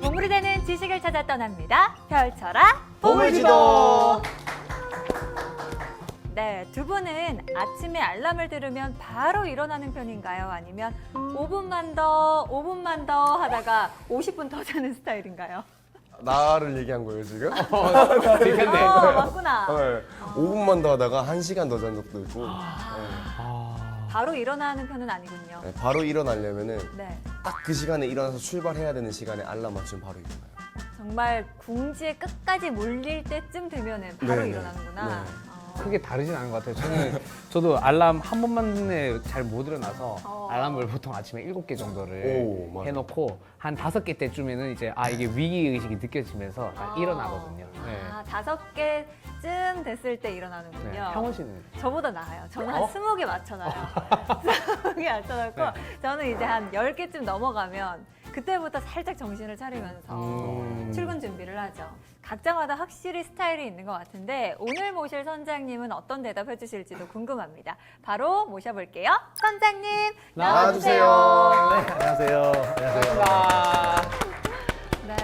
보물이 되는 지식을 찾아 떠납니다. 펼쳐라 보물지도. 네, 두 분은 아침에 알람을 들으면 바로 일어나는 편인가요? 아니면 5분만 더 하다가 50분 더 자는 스타일인가요? 나를 얘기한 거예요 지금? 그렇겠네. 맞구나. 네. 5분만 더 하다가 1시간 더 잔 적도 있고. 바로 일어나는 편은 아니군요. 네, 바로 일어나려면은 네, 딱 그 시간에 일어나서 출발해야 되는 시간에 알람 맞추면 바로 일어나요. 정말 궁지에 끝까지 몰릴 때쯤 되면은 바로 네네. 일어나는구나. 네. 크게 다르진 않은 것 같아요. 저도 알람 한 번만에 잘 못 일어나서 알람을 보통 아침에 7개 정도를 오, 맞아. 해놓고 한 5개 때쯤에는 이제 이게 위기 의식이 느껴지면서 일어나거든요. 네. 5개쯤 됐을 때 일어나는군요. 네. 형원 씨는 저보다 나아요. 저는 한 20개 맞춰놔요. 20개 맞춰놓고 네. 저는 이제 한 10개쯤 넘어가면 그때부터 살짝 정신을 차리면서 출근 준비를 하죠. 각자마다 확실히 스타일이 있는 것 같은데 오늘 모실 선장님은 어떤 대답 해주실지도 궁금합니다. 바로 모셔볼게요. 선장님 나와주세요. 나와주세요. 안녕하세요. 안녕하세요. 네.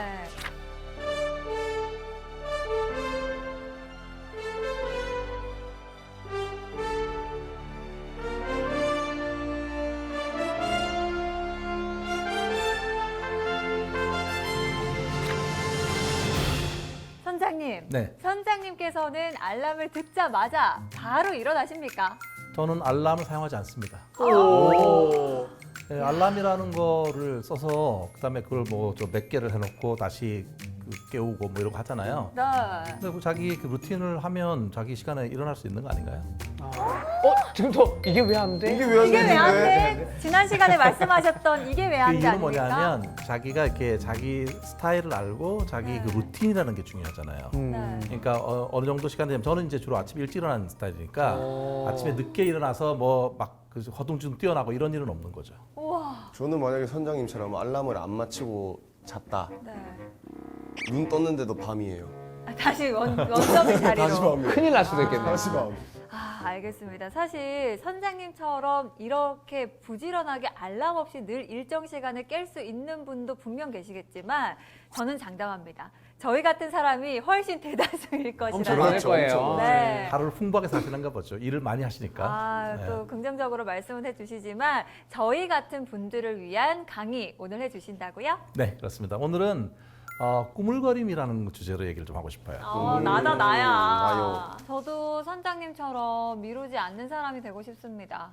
선장님, 네. 선장님께서는 알람을 듣자마자 바로 일어나십니까? 저는 알람을 사용하지 않습니다. 오. 네, 알람이라는 거를 써서 그다음에 그걸 뭐 몇 개를 해놓고 다시 깨우고 뭐 이런 거 하잖아요. 네. 근데 그 자기 그 루틴을 하면 자기 시간에 일어날 수 있는 거 아닌가요? 지금 또 이게 왜 안 돼? 이게 왜 안 이게 왜 안 되는데? 돼? 지난 시간에 말씀하셨던 이게 왜 그 안 돼? 이유는 아닙니까? 뭐냐면 자기가 이렇게 자기 스타일을 알고 자기 네. 그 루틴이라는 게 중요하잖아요. 네. 그러니까 어느 정도 시간 되면 저는 이제 주로 아침 일찍 일어나는 스타일이니까 오. 아침에 늦게 일어나서 뭐 막 허둥지둥 뛰어나고 이런 일은 없는 거죠. 우와. 저는 만약에 선장님처럼 알람을 안 맞추고 잤다. 네. 눈 떴는데도 밤이에요. 다시 원점의 자리로. 다시 밤이에요. 큰일 날 수도 있겠네요. 다시 밤. 알겠습니다. 사실 선장님처럼 이렇게 부지런하게 알람 없이 늘 일정 시간에 깰 수 있는 분도 분명 계시겠지만 저는 장담합니다. 저희 같은 사람이 훨씬 대다수일 엄청 것이라는. 많을 그렇죠, 거예요. 엄청. 네. 하루를 풍부하게 사시는가 보죠. 일을 많이 하시니까. 네. 또 긍정적으로 말씀을 해주시지만 저희 같은 분들을 위한 강의 오늘 해주신다고요? 네, 그렇습니다. 오늘은 꾸물거림이라는 주제로 얘기를 좀 하고 싶어요. 나다 나야. 나요. 저도 선장님처럼 미루지 않는 사람이 되고 싶습니다.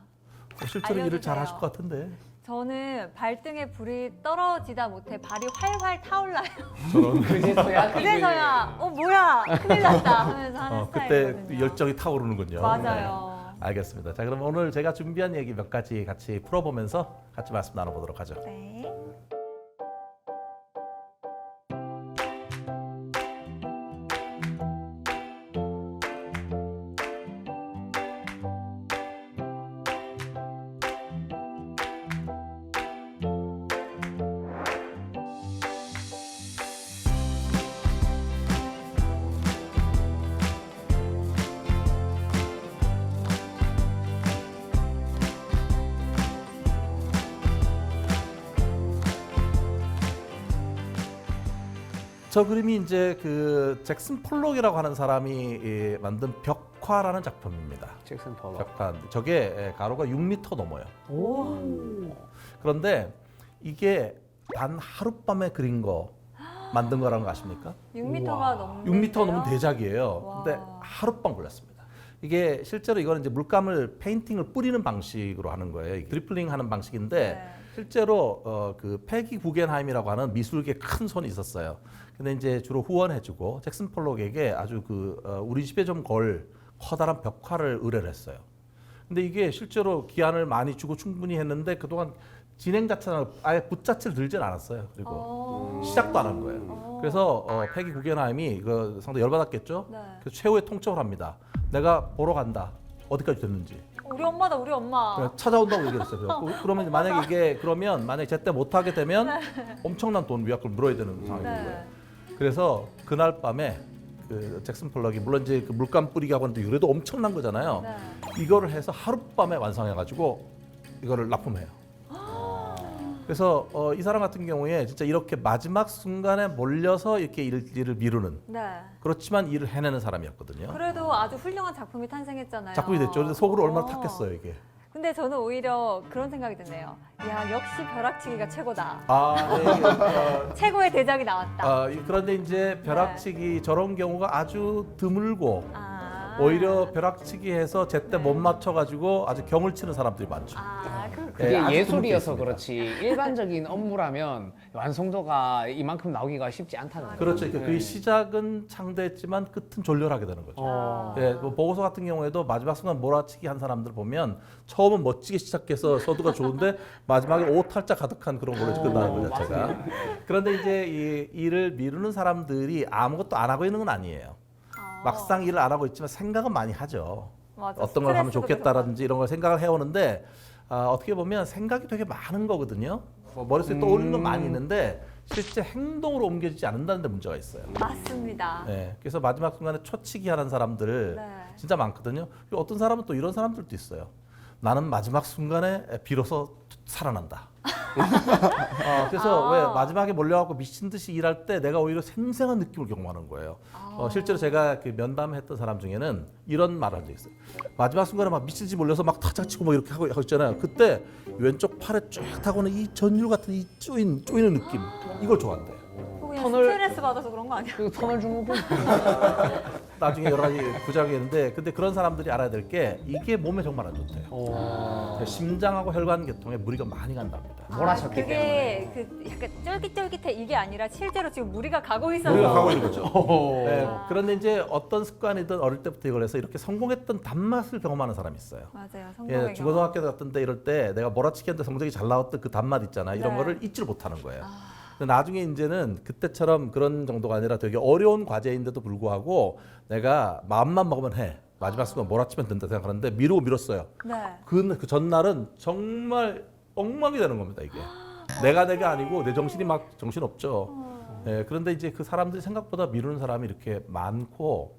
실제로 일을 잘 알려주세요. 하실 것 같은데. 저는 발등에 불이 떨어지다 못해 발이 활활 타올라요. 그제서야 그래서야 뭐야 큰일 났다 하면서 하는 그때 스타일이거든요. 열정이 타오르는군요. 맞아요. 네, 알겠습니다. 자, 그럼 오늘 제가 준비한 얘기 몇 가지 같이 풀어보면서 같이 말씀 나눠보도록 하죠. 네. 저 그림이 이제 그 잭슨 폴록이라고 하는 사람이 만든 벽화라는 작품입니다. 잭슨 폴록. 벽화. 저게 가로가 6m 넘어요. 오. 그런데 이게 단 하룻밤에 그린 거 만든 거라는 거 아십니까? 6m가 넘는 6m 넘으면 대작이에요. 와. 근데 하룻밤 걸렸습니다. 이게 실제로 이거는 이제 물감을 페인팅을 뿌리는 방식으로 하는 거예요. 이게 드리플링 하는 방식인데 네. 실제로 그 패기 구겐하임이라고 하는 미술계 큰 손이 있었어요. 근데 이제 주로 후원해주고 잭슨 폴록에게 아주 우리 집에 좀 걸 커다란 벽화를 의뢰를 했어요. 근데 이게 실제로 기한을 많이 주고 충분히 했는데 그동안 진행 자체는 아예 붓 자체를 들진 않았어요. 그리고 시작도 안 한 거예요. 그래서 패기 구겐하임이 이거 상당히 열받았겠죠. 네. 그래서 최후의 통첩을 합니다. 내가 보러 간다. 어디까지 됐는지. 우리 엄마다 우리 엄마. 그래서 찾아온다고 얘기를 했어요. 그러면 만약에 이게 만약에 제때 못 하게 되면 엄청난 돈 위약금을 물어야 되는 상황이 된 거예요. 그래서 그날 밤에 그 잭슨 폴록이 물론 이제 그 물감 뿌리기 하고 하는데 그래도 엄청난 거잖아요. 네. 이거를 해서 하룻밤에 완성해가지고 이거를 납품해요. 그래서 이 사람 같은 경우에 진짜 이렇게 마지막 순간에 몰려서 이렇게 일을 미루는 네. 그렇지만 일을 해내는 사람이었거든요. 그래도 아주 훌륭한 작품이 탄생했잖아요. 작품이 됐죠. 근데 속으로 얼마나 탔겠어요 이게. 근데 저는 오히려 그런 생각이 드네요. 야, 역시 벼락치기가 최고다. 최고의 대작이 나왔다. 그런데 이제 벼락치기 저런 경우가 아주 드물고 아. 오히려 벼락치기해서 제때 못 맞춰가지고 아주 경을 치는 사람들이 많죠. 그게 네, 아주 예술이어서 드물게 그렇지 일반적인 업무라면 완성도가 이만큼 나오기가 쉽지 않다는 거죠. 그렇죠. 그 시작은 창대했지만 끝은 졸렬하게 되는 거죠. 예, 뭐 보고서 같은 경우에도 마지막 순간 몰아치기 한 사람들 보면 처음은 멋지게 시작해서 서두가 좋은데 마지막에 오탈자 가득한 그런 걸로 끝나는 거 자체가. 그런데 이제 이 일을 미루는 사람들이 아무것도 안 하고 있는 건 아니에요. 막상 일을 안 하고 있지만 생각은 많이 하죠. 맞아. 어떤 걸 하면 스트레스도 좋겠다라든지 이런 걸 생각을 해오는데 어떻게 보면 생각이 되게 많은 거거든요. 머릿속에 떠오르는 건 많이 있는데 실제 행동으로 옮겨지지 않는다는 데 문제가 있어요. 맞습니다. 네, 그래서 마지막 순간에 초치기 하는 사람들 네. 진짜 많거든요. 그리고 어떤 사람은 또 이런 사람들도 있어요. 나는 마지막 순간에 비로소 살아난다. 그래서 왜 마지막에 몰려갖고 미친 듯이 일할 때 내가 오히려 생생한 느낌을 경험하는 거예요. 실제로 제가 그 면담했던 사람 중에는 이런 말을 한 적이 있어요. 마지막 순간에 막 미친 듯이 몰려서 막 타작 치고 막 이렇게 하고 있잖아요. 그때 왼쪽 팔에 쫙 타고는 이 전율 같은 이 쪼이는 느낌 이걸 좋아한대요. 그냥 턴을- 스트레스 받아서 그런 거 아니야? 그 터널 증후군. 나중에 여러 가지 부작용이 있는데 근데 그런 사람들이 알아야 될 게 이게 몸에 정말 안 좋대요. 심장하고 혈관 계통에 무리가 많이 간답니다. 몰아쳤기 그게 그 약간 쫄깃쫄깃해 이게 아니라 실제로 지금 무리가 가고 있어서. 무리가 가고 있는 거죠. 네, 그런데 이제 어떤 습관이든 어릴 때부터 이걸 해서 이렇게 성공했던 단맛을 경험하는 사람이 있어요. 맞아요. 성공의 예, 중고등학교 갔던 때 이럴 때 내가 몰아치기 했는데 성적이 잘 나왔던 그 단맛 있잖아. 이런 네. 거를 잊지를 못하는 거예요. 근데 나중에 이제는 그때처럼 그런 정도가 아니라 되게 어려운 과제인데도 불구하고 내가 마음만 먹으면 해. 마지막 순간 몰아치면 된다 생각하는데 미루고 미뤘어요. 네. 그 전날은 정말 엉망이 되는 겁니다, 이게. 내가 아니고 내 정신이 막 정신 없죠. 예, 그런데 이제 그 사람들이 생각보다 미루는 사람이 이렇게 많고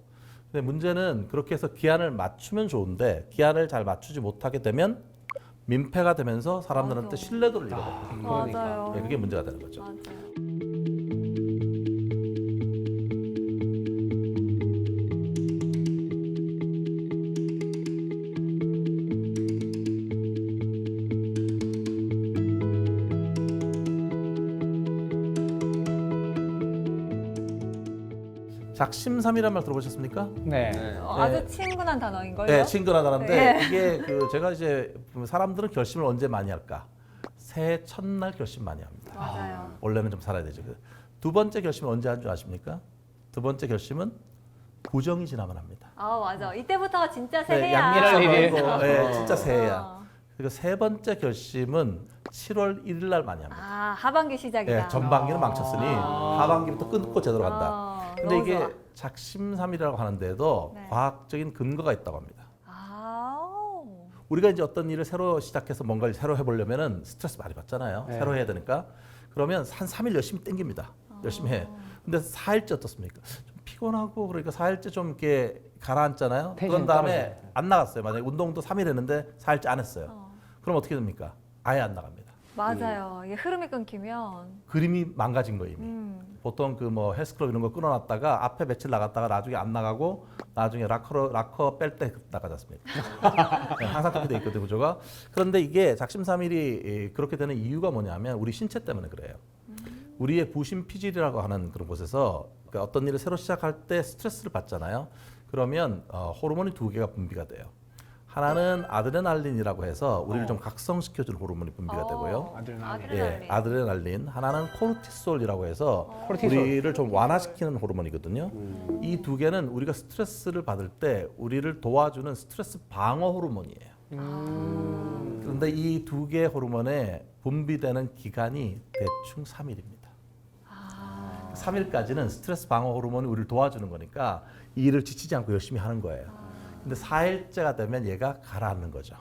근데 문제는 그렇게 해서 기한을 맞추면 좋은데 기한을 잘 맞추지 못하게 되면 민폐가 되면서 사람들한테 맞아. 신뢰도를 잃어버려요. 맞아요. 예, 그게 문제가 되는 거죠. 맞아요. 작심삼일이라는 말 들어보셨습니까? 네. 아주 친근한 단어인걸요? 네, 친근하다는데 네. 이게 그 제가 이제 사람들은 결심을 언제 많이 할까? 새해 첫날 결심 많이 합니다. 맞아요. 원래는 좀 살아야 되죠. 두 번째 결심은 언제 하는 줄 아십니까? 두 번째 결심은 구정이 지나면 합니다. 아 맞아. 이때부터 진짜 네, 새해야. 양일절 일일. 걸고 네, 진짜 새해야. 어. 그리고 세 번째 결심은 7월 1일 날 많이 합니다. 아 하반기 시작이다. 네, 전반기는 망쳤으니 하반기부터 끊고 제대로 간다. 근데 너무 이게 좋아. 작심삼일이라고 하는데도 네. 과학적인 근거가 있다고 합니다. 아. 우리가 이제 어떤 일을 새로 시작해서 뭔가를 새로 해보려면은 스트레스 많이 받잖아요. 네. 새로 해야 되니까. 그러면 한 3일 열심히 땡깁니다. 열심히 해. 근데 4일째 어떻습니까? 좀 피곤하고 그러니까 4일째 좀 이렇게 가라앉잖아요. 텐션이 그런 다음에 떨어져요. 안 나갔어요. 만약에 운동도 3일 했는데 4일째 안 했어요. 그럼 어떻게 됩니까? 아예 안 나갑니다. 맞아요. 이게 흐름이 끊기면. 그림이 망가진 거예요, 이미. 보통 그 뭐 헬스클럽 이런 거 끊어놨다가 앞에 며칠 나갔다가 나중에 안 나가고 나중에 락커 뺄 때 나가지 않습니까? 네, 항상 그렇게 돼 있거든요, 구조가. 그런데 이게 작심삼일이 그렇게 되는 이유가 뭐냐면 우리 신체 때문에 그래요. 우리의 부신 피질이라고 하는 그런 곳에서 그러니까 어떤 일을 새로 시작할 때 스트레스를 받잖아요. 그러면 호르몬이 두 개가 분비가 돼요. 하나는 아드레날린이라고 해서 우리를 좀 각성시켜주는 호르몬이 분비가 되고요. 아드레날린. 예, 아드레날린. 하나는 코르티솔이라고 해서 코르티솔. 우리를 좀 완화시키는 호르몬이거든요. 이 두 개는 우리가 스트레스를 받을 때 우리를 도와주는 스트레스 방어 호르몬이에요. 그런데 이 두 개의 호르몬에 분비되는 기간이 대충 3일입니다. 3일까지는 스트레스 방어 호르몬이 우리를 도와주는 거니까 이 일을 지치지 않고 열심히 하는 거예요. 근데 4일째가 되면 얘가 가라앉는 거죠.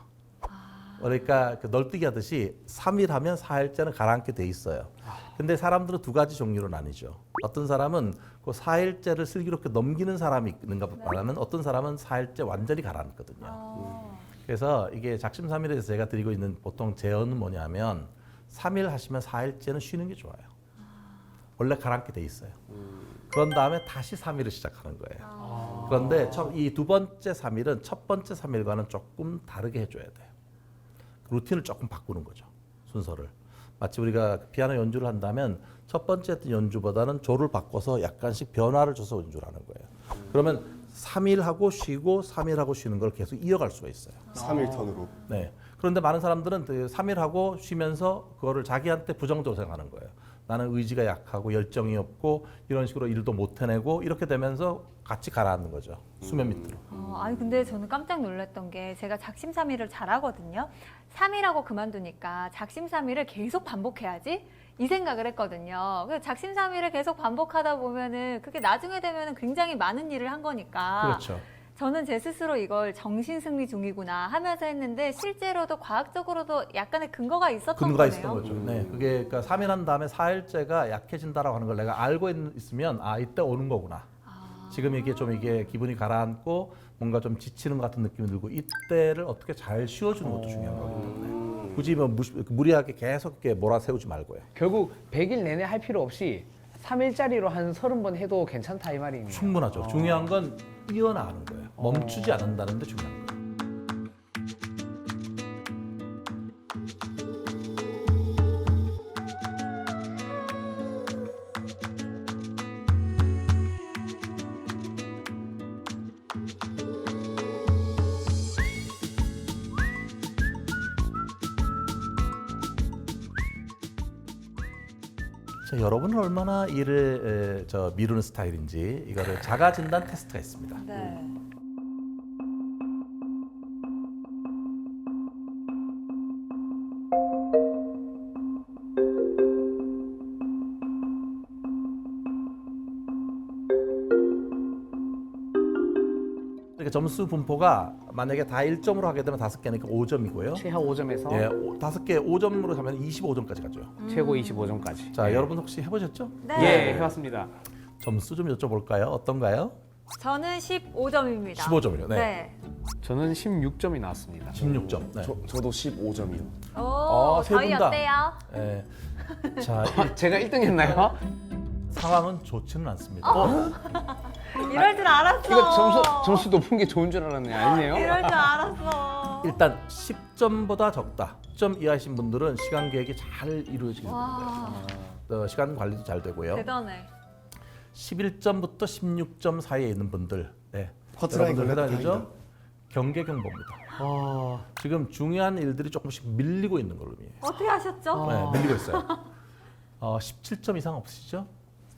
그러니까 그 널뛰기 하듯이 3일 하면 4일째는 가라앉게 돼 있어요. 근데 사람들은 두 가지 종류로 나뉘죠. 어떤 사람은 그 4일째를 슬기롭게 넘기는 사람이 있는가 말하면 어떤 사람은 4일째 완전히 가라앉거든요. 그래서 이게 작심삼일에서 제가 드리고 있는 보통 제언은 뭐냐면 3일 하시면 4일째는 쉬는 게 좋아요. 원래 가라앉게 돼 있어요. 그런 다음에 다시 3일을 시작하는 거예요. 그런데 이 두 번째 3일은 첫 번째 3일과는 조금 다르게 해줘야 돼요. 루틴을 조금 바꾸는 거죠. 순서를. 마치 우리가 피아노 연주를 한다면 첫 번째 연주보다는 조를 바꿔서 약간씩 변화를 줘서 연주를 하는 거예요. 그러면 3일 하고 쉬고 3일 하고 쉬는 걸 계속 이어갈 수가 있어요. 3일 턴으로. 네. 그런데 많은 사람들은 3일 하고 쉬면서 그거를 자기한테 부정적으로 생각하는 거예요. 나는 의지가 약하고 열정이 없고 이런 식으로 일도 못 해내고 이렇게 되면서 같이 가라앉는 거죠. 수면 밑으로. 아니 근데 저는 깜짝 놀랐던 게 제가 작심삼일을 잘하거든요. 3일하고 그만두니까 작심삼일을 계속 반복해야지 이 생각을 했거든요. 그래서 작심삼일을 계속 반복하다 보면은 그게 나중에 되면은 굉장히 많은 일을 한 거니까. 그렇죠. 저는 제 스스로 이걸 정신승리 중이구나 하면서 했는데 실제로도 과학적으로도 약간의 근거가 있었던 근거가 거네요. 있었던 거죠. 네, 그게 그러니까 3일 한 다음에 4일째가 약해진다라고 하는 걸 내가 알고 있으면 이때 오는 거구나. 지금 이게 좀 이게 기분이 가라앉고 뭔가 좀 지치는 것 같은 느낌이 들고 이때를 어떻게 잘 쉬어주는 것도 중요한 거기 때문에 굳이 뭐 무리하게 계속 이렇게 몰아세우지 말고요. 결국 100일 내내 할 필요 없이 3일짜리로 한 30번 해도 괜찮다 이 말이네요. 충분하죠. 중요한 건 이어나가는 거예요. 멈추지 않는다는 데 중요한 거예요. 자, 여러분은 얼마나 일을 미루는 스타일인지 이거를 자가 진단 테스트가 있습니다. 네. 이렇게 점수 분포가 만약에 다 1점으로 하게 되면 5개니까 5점이고요. 최하 5점에서 예, 5개 5점으로 가면 25점까지 가죠. 최고 25점까지. 자, 여러분 혹시 해보셨죠? 네. 예, 해봤습니다. 점수 좀 여쭤볼까요? 어떤가요? 저는 15점입니다. 15점이요. 네. 네. 저는 16점이 나왔습니다. 16점. 네. 저도 15점이요. 오, 세 저희 분 다. 어때요? 예. 자, 제가 1등 했나요? 상황은 좋지는 않습니다. 이럴 줄 알았어. 이거 점수 높은 게 좋은 줄 알았네. 아니네요? 이럴 줄 알았어. 일단 10점보다 적다. 10점 이하이신 분들은 시간 계획이 잘 이루어지게 됩니다. 와, 시간 관리도 잘 되고요. 대단해. 11점부터 16점 사이에 있는 분들, 네. 커트라인 여러분들 걸려도 해당이죠? 경계경보입니다. 지금 중요한 일들이 조금씩 밀리고 있는 걸음이에요. 어떻게 하셨죠? 네, 밀리고 있어요. 17점 이상 없으시죠?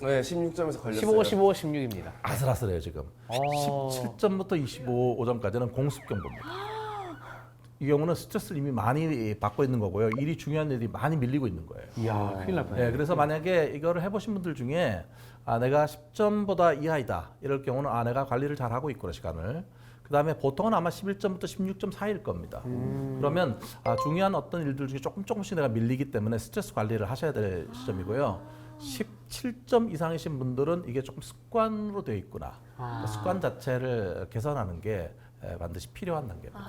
네, 16점에서 걸렸어요. 15, 15, 16입니다. 아슬아슬해요 지금. 17점부터 25점까지는 공습경보입니다. 이 경우는 스트레스를 이미 많이 받고 있는 거고요. 일이 중요한 일이 많이 밀리고 있는 거예요. 이야, 큰일 날 뻔했네. 네, 그래서 만약에 이거를 해보신 분들 중에 내가 10점보다 이하이다 이럴 경우는 내가 관리를 잘 하고 있구나 시간을. 그 다음에 보통은 아마 11점부터 16점 사이일 겁니다. 그러면 중요한 어떤 일들 중에 조금씩 내가 밀리기 때문에 스트레스 관리를 하셔야 될 시점이고요. 17점 이상이신 분들은 이게 조금 습관으로 되어 있구나. 그러니까 습관 자체를 개선하는 게 반드시 필요한 단계입니다.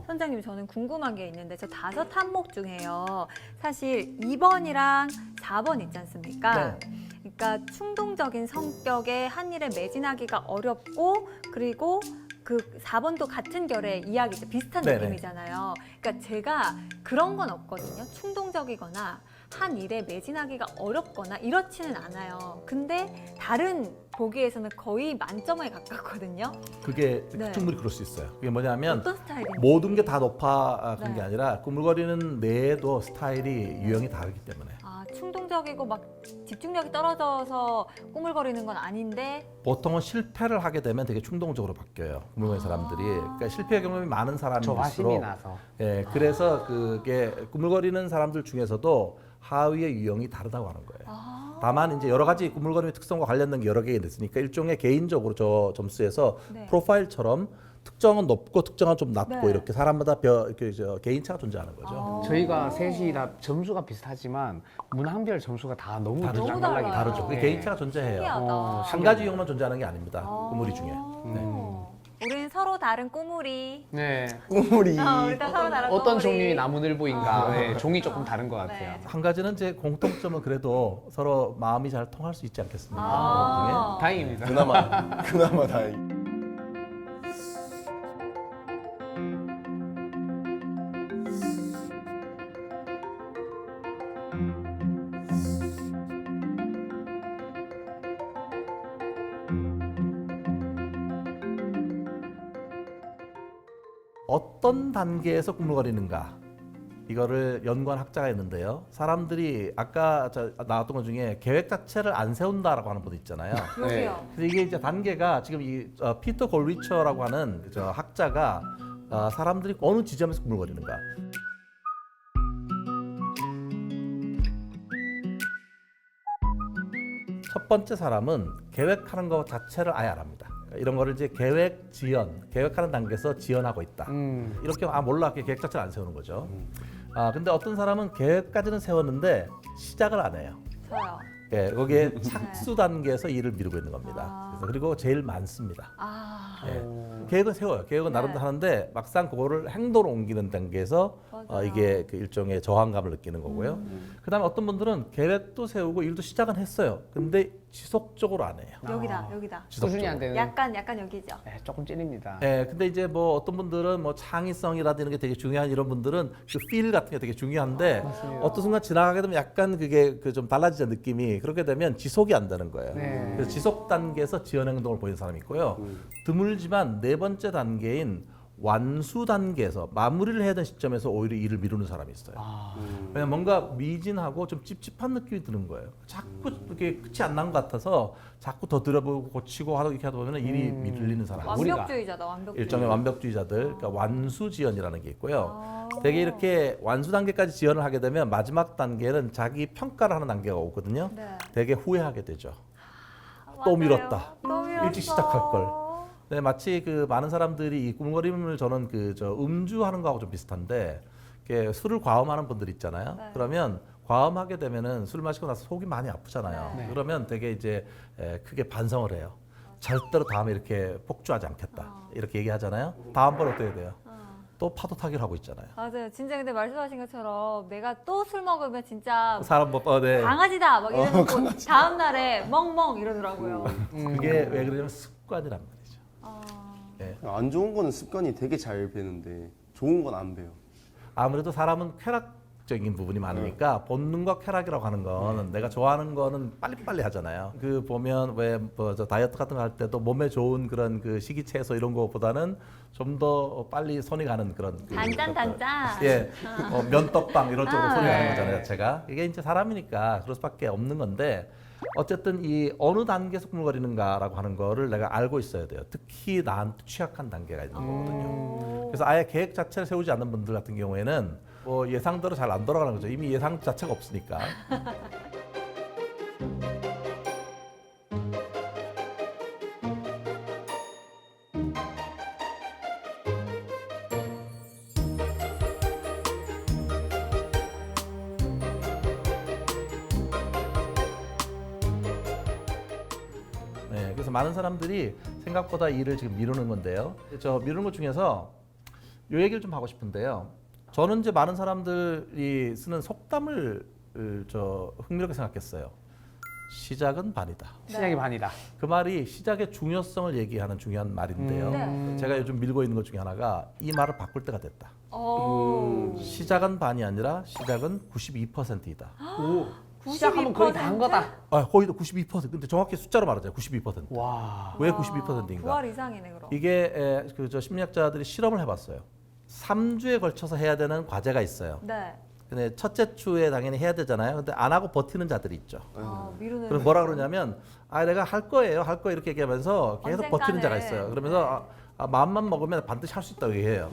선장님, 저는 궁금한 게 있는데 저 5 항목 중에요. 사실 2번이랑 4번 있지 않습니까? 네. 그러니까 충동적인 성격에 한 일에 매진하기가 어렵고 그리고 그 4번도 같은 결의 이야기죠. 비슷한 네네. 느낌이잖아요. 그러니까 제가 그런 건 없거든요. 충동적이거나 한 일에 매진하기가 어렵거나 이렇지는 않아요. 근데 다른 보기에서는 거의 만점에 가깝거든요. 그게 네. 충분히 그럴 수 있어요. 그게 뭐냐면 어떤 스타일인지. 모든 게 다 높아 그런 게 네. 아니라 꾸물거리는 뇌에도 스타일이 유형이 다르기 때문에 충동적이고 막 집중력이 떨어져서 꾸물거리는 건 아닌데 보통은 실패를 하게 되면 되게 충동적으로 바뀌어요. 꾸물거리는 사람들이. 그러니까 실패 경험이 많은 저와 힘이 사람일수록 나서. 예, 그래서 그게 꾸물거리는 사람들 중에서도 하위의 유형이 다르다고 하는 거예요. 다만 이제 여러 가지 꾸물거림의 특성과 관련된 게 여러 개가 있으니까 일종의 개인적으로 저 점수에서 네. 프로파일처럼 특정은 높고 특정은 좀 낮고 네. 이렇게 사람마다 이렇게 개인차가 존재하는 거죠. 저희가 셋이 다 점수가 비슷하지만 문항별 점수가 다 너무 다르죠. 너무 장단락이 달라요. 다르죠. 그게 네. 개인차가 존재해요. 신기하다. 한 가지 유형만 존재하는 게 아닙니다. 꾸물이 중에. 네. 어, 우린 서로 다른 꼬물이. 네. 우리 우리 다 서로 다른 어떤 꼬물이. 종류의 나무늘보인가. 네, 종이 조금 다른 것 같아요. 네. 한 가지는 제 공통점은 그래도 서로 마음이 잘 통할 수 있지 않겠습니까? 아. 다행입니다. 그나마 다행. 어떤 단계에서 꾸물거리는가 이거를 연구한 학자가 있는데요. 사람들이 아까 나왔던 것 중에 계획 자체를 안 세운다라고 하는 분도 있잖아요. 여기요. 그래서 이게 이제 단계가 지금 피터 골리처라고 하는 학자가 사람들이 어느 지점에서 꾸물거리는가. 첫 번째 사람은 계획하는 것 자체를 아예 안 합니다. 이런 거를 이제 계획하는 단계에서 지연하고 있다. 이렇게 몰라 계획 자체를 안 세우는 거죠. 근데 어떤 사람은 계획까지는 세웠는데 시작을 안 해요. 저요. 예, 거기에 착수 단계에서 일을 미루고 있는 겁니다. 아. 그래서 그리고 제일 많습니다. 아, 예. 계획은 세워요. 계획은 네. 나름대로 하는데 막상 그거를 행동으로 옮기는 단계에서 맞아요. 이게 그 일종의 저항감을 느끼는 거고요. 그다음에 어떤 분들은 계획도 세우고 일도 시작은 했어요. 근데 지속적으로 안 해요. 여기다, 여기다. 수준이 안 되는. 약간 여기죠. 네, 조금 찔립니다. 예, 근데 이제 뭐 어떤 분들은 뭐 창의성이라든지 이런 게 되게 중요한 이런 분들은 그 필 같은 게 되게 중요한데 어떤 순간 지나가게 되면 약간 그게 그 좀 달라지는 느낌이 그렇게 되면 지속이 안 되는 거예요. 네. 그래서 지속 단계에서 지연 행동을 보이는 사람이 있고요. 드물지만 네 번째 단계인 완수 단계에서 마무리를 해야 되는 시점에서 오히려 일을 미루는 사람이 있어요. 왜냐면 뭔가 미진하고 좀 찝찝한 느낌이 드는 거예요. 자꾸 이렇게 끝이 안 난 것 같아서 자꾸 더 들여보고 고치고 하다 이렇게 하다 보면 일이 밀리는 사람. 완벽주의자다, 완벽주의. 일종의 완벽주의자들, 그러니까 완수 지연이라는 게 있고요. 되게 이렇게 완수 단계까지 지연을 하게 되면 마지막 단계는 자기 평가를 하는 단계가 오거든요. 네. 되게 후회하게 되죠. 맞아요. 또 미뤘다. 또 미뤘어. 일찍 시작할 걸. 네, 마치 그 많은 사람들이 이 꾸물거림을 저는 음주하는 거하고 좀 비슷한데 이렇게 술을 과음하는 분들 있잖아요. 네. 그러면 과음하게 되면은 술 마시고 나서 속이 많이 아프잖아요. 네. 그러면 되게 이제 크게 반성을 해요. 절대로 다음에 이렇게 폭주하지 않겠다. 이렇게 얘기하잖아요. 다음번 어떻게 돼요? 또 파도 타기를 하고 있잖아요. 맞아요. 진짜 근데 말씀하신 것처럼 내가 또 술 먹으면 진짜 사람 네. 강아지다 막 이러고 다음 날에 멍멍 이러더라고요. 그게 왜 그러냐면 습관이란 말이죠. 예. 안 좋은 거는 습관이 되게 잘 배는데 좋은 건 안 배요. 아무래도 사람은 쾌락적인 부분이 많으니까 본능과 쾌락이라고 하는 거는 내가 좋아하는 거는 빨리빨리 하잖아요. 그 보면 왜 뭐 저 다이어트 같은 거 할 때도 몸에 좋은 그런 그 식이채소 이런 거보다는 좀 더 빨리 손이 가는 그런 단짠. 예, 면떡빵 이런 쪽으로 손이 가는 네. 거잖아요. 제가 이게 이제 사람이니까 그럴 수밖에 없는 건데 어쨌든 이 어느 단계에서 꾸물거리는가라고 하는 거를 내가 알고 있어야 돼요. 특히 나한테 취약한 단계가 있는 거거든요. 그래서 아예 계획 자체를 세우지 않는 분들 같은 경우에는 뭐 예상대로 잘 안 돌아가는 거죠. 이미 예상 자체가 없으니까. 네, 그래서 많은 사람들이 생각보다 일을 지금 미루는 건데요. 저 미루는 것 중에서 요 얘기를 좀 하고 싶은데요. 저는 이제 많은 사람들이 쓰는 속담을 흥미롭게 생각했어요. 시작은 반이다. 시작이 반이다. 그 말이 시작의 중요성을 얘기하는 중요한 말인데요. 네. 제가 요즘 밀고 있는 것 중에 하나가 이 말을 바꿀 때가 됐다. 오. 시작은 반이 아니라 시작은 92%이다. 오, 시작하면 거의 다 한 거다. 거의 92%. 근데 정확히 숫자로 말하자면 92%. 와. 왜 92%인가? 9월 이상이네 그럼. 이게 심리학자들이 실험을 해봤어요. 3주에 걸쳐서 해야 되는 과제가 있어요. 네. 근데 첫째 주에 당연히 해야 되잖아요. 근데 안 하고 버티는 자들이 있죠. 미루는. 그럼 뭐라 그러냐면 내가 할 거예요 이렇게 얘기하면서 계속 버티는 자가 언젠가는. 있어요. 그러면서 마음만 먹으면 반드시 할 수 있다고 얘기해요.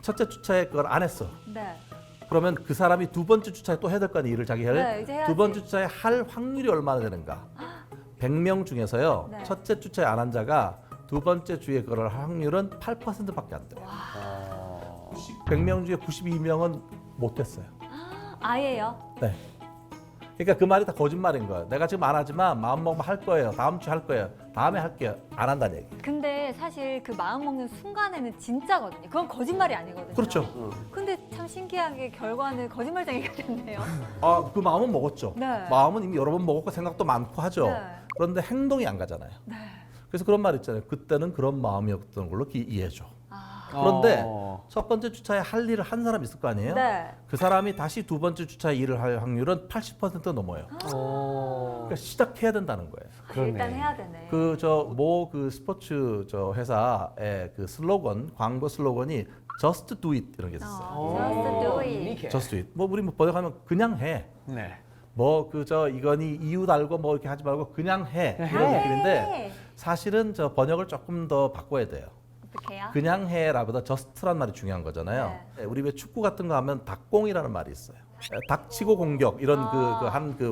첫째 주차에 그걸 안 했어. 네. 그러면 그 사람이 두 번째 주차에 또 해야 될 거 아니에요. 일을 자기가 네, 이제 해야지. 두 번째 주차에 할 확률이 얼마나 되는가. 100명 중에서요. 네. 첫째 주차에 안 한 자가 두 번째 주에 그걸 할 확률은 8%밖에 안 돼요. 100명 중에 92명은 못 했어요. 아예요. 네. 그러니까 그 말이 다 거짓말인 거예요. 내가 지금 안 하지만 마음 먹으면 할 거예요. 다음 주에 할 거예요. 다음에 할게요. 안 한다는 얘기. 근데 사실 그 마음 먹는 순간에는 진짜거든요. 그건 거짓말이 아니거든요. 그렇죠. 근데 참 신기하게 결과는 거짓말쟁이가 됐네요. 아, 그 마음은 먹었죠. 네. 마음은 이미 여러 번 먹었고 생각도 많고 하죠. 네. 그런데 행동이 안 가잖아요. 네. 그래서 그런 말 있잖아요. 그때는 그런 마음이었던 걸로 이해해줘. 아, 그런데 어. 첫 번째 주차에 할 일을 한 사람 있을 거 아니에요? 네. 그 사람이 다시 두 번째 주차에 일을 할 확률은 80% 넘어요. 그러니까 시작해야 된다는 거예요. 그러네. 일단 해야 되네. 그 스포츠 회사의 그 슬로건, 광고 슬로건이 Just Do It 이런 게 있었어요. Just do it. 이렇게. Just Do It. 뭐 우리 뭐 번역하면 그냥 해. 네. 뭐 이거니 이유 달고 뭐 이렇게 하지 말고 그냥 해 이런 해. 느낌인데 사실은 저 번역을 조금 더 바꿔야 돼요. 어떻게요? 그냥 해라보다 just란 말이 중요한 거잖아요. 네. 우리 왜 축구 같은 거 하면 닭공이라는 말이 있어요. 닥치고 공격 이런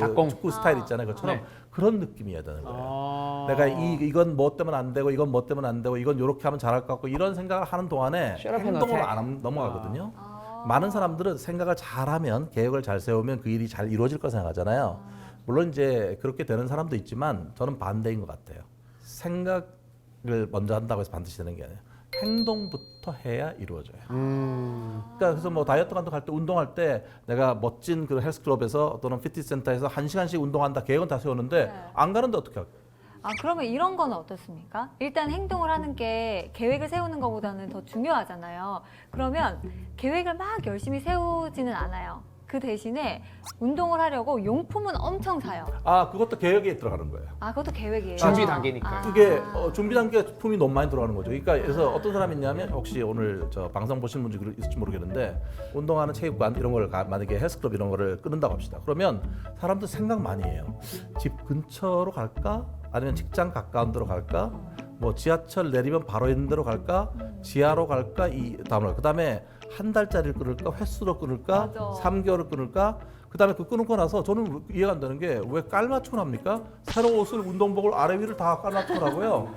닭공. 축구 스타일 있잖아요. 그것처럼 네. 그런 느낌이어야 되는 거예요. 아. 내가 이건 뭐 때문에 안 되고 이건 뭐 때문에 안 되고 이건 이렇게 하면 잘할 것 같고 이런 생각을 하는 동안에 Shut up and 행동으로 attack. 안 넘어가거든요. 아. 많은 사람들은 생각을 잘하면 계획을 잘 세우면 그 일이 잘 이루어질 거 생각하잖아요. 물론 이제 그렇게 되는 사람도 있지만 저는 반대인 것 같아요. 생각을 먼저 한다고 해서 반드시 되는 게 아니에요. 행동부터 해야 이루어져요. 그러니까 그래서 뭐 다이어트 감독할 때 운동할 때 내가 멋진 그 헬스클럽에서 또는 피트니스 센터에서 1시간씩 운동한다 계획은 다 세우는데 네. 안 가는데 어떻게 할까요? 아, 그러면 이런 거는 어떻습니까? 일단 행동을 하는 게 계획을 세우는 것보다는 더 중요하잖아요. 그러면 계획을 막 열심히 세우지는 않아요. 그 대신에 운동을 하려고 용품은 엄청 사요. 아, 그것도 계획에 들어가는 거예요. 아, 그것도 계획이에요. 준비 단계니까요. 그게 준비 단계 품이 너무 많이 들어가는 거죠. 그러니까 그래서 어떤 사람이 있냐면 혹시 오늘 저 방송 보시는 분들이 있을지 모르겠는데 운동하는 체육관 이런 걸 만약에 헬스클럽 이런 거를 끊는다고 합시다. 그러면 사람들 생각 많이 해요. 집 근처로 갈까? 아니면 직장 가까운 데로 갈까? 뭐 지하철 내리면 바로 있는 데로 갈까? 지하로 갈까? 이 다음으로 그다음에 한 달짜리를 끊을까? 횟수로 끊을까? 맞아. 3개월을 끊을까? 그다음에 그 끊고 나서 저는 이해가 안 되는 게 왜 깔맞춤을 합니까? 새로운 옷을 운동복을 아래 위를 다 깔맞춤을 하고요.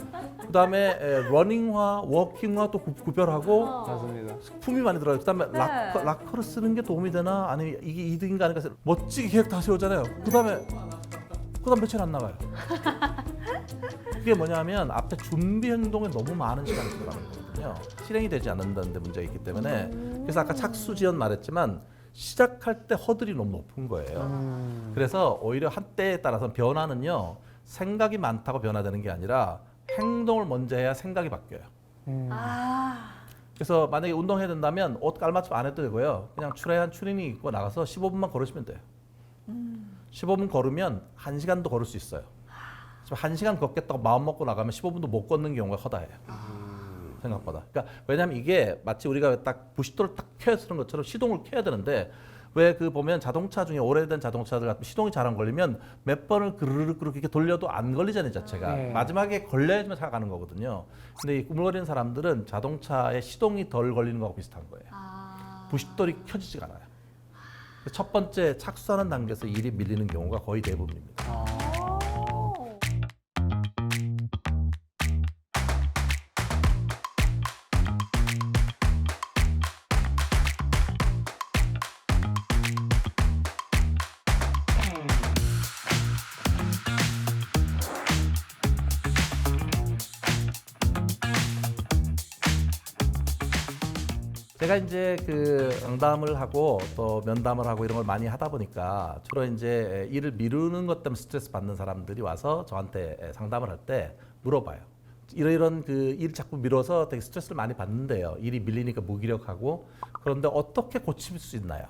그다음에 러닝화, 워킹화 또 구별하고 맞습니다. 품이 많이 들어가요. 그다음에 네. 락커를 쓰는 게 도움이 되나? 아니면 이게 이득인가 하니까 멋지게 계획 다 세우잖아요. 그다음에 며칠 안 나가요. 그게 뭐냐면 앞에 준비 행동에 너무 많은 시간이 들어가는 거거든요. 실행이 되지 않는다는 데 문제가 있기 때문에 그래서 아까 착수지연 말했지만 시작할 때 허들이 너무 높은 거예요. 그래서 오히려 한때에 따라서 변화는요. 생각이 많다고 변화되는 게 아니라 행동을 먼저 해야 생각이 바뀌어요. 아, 그래서 만약에 운동해야 된다면 옷 깔맞춤 안 해도 되고요. 그냥 추레한 추리닝 입고 나가서 15분만 걸으시면 돼요. 15분 걸으면 1시간도 걸을 수 있어요. 지금 1시간 걷겠다고 마음 먹고 나가면 15분도 못 걷는 경우가 허다해요. 생각보다. 그러니까 왜냐하면 이게 마치 우리가 딱 부싯돌을 딱 켜야 쓰는 것처럼 시동을 켜야 되는데 왜 그 보면 자동차 중에 오래된 자동차들 같은 시동이 잘 안 걸리면 몇 번을 그르륵 이렇게 돌려도 안 걸리잖아요 자체가. 네. 마지막에 걸려야지만 차가 가는 거거든요. 근데 이 꾸물거리는 사람들은 자동차에 시동이 덜 걸리는 거하고 비슷한 거예요. 아. 부싯돌이 켜지지가 않아요. 첫 번째 착수하는 단계에서 일이 밀리는 경우가 거의 대부분입니다. 오. 제가 이제 그 응담을 하고 또 면담을 하고 이런 걸 많이 하다 보니까 주로 이제 일을 미루는 것 때문에 스트레스 받는 사람들이 와서 저한테 상담을 할 때 물어봐요. 이런 그 일 자꾸 미뤄서 되게 스트레스를 많이 받는데요. 일이 밀리니까 무기력하고 그런데 어떻게 고칠 수 있나요?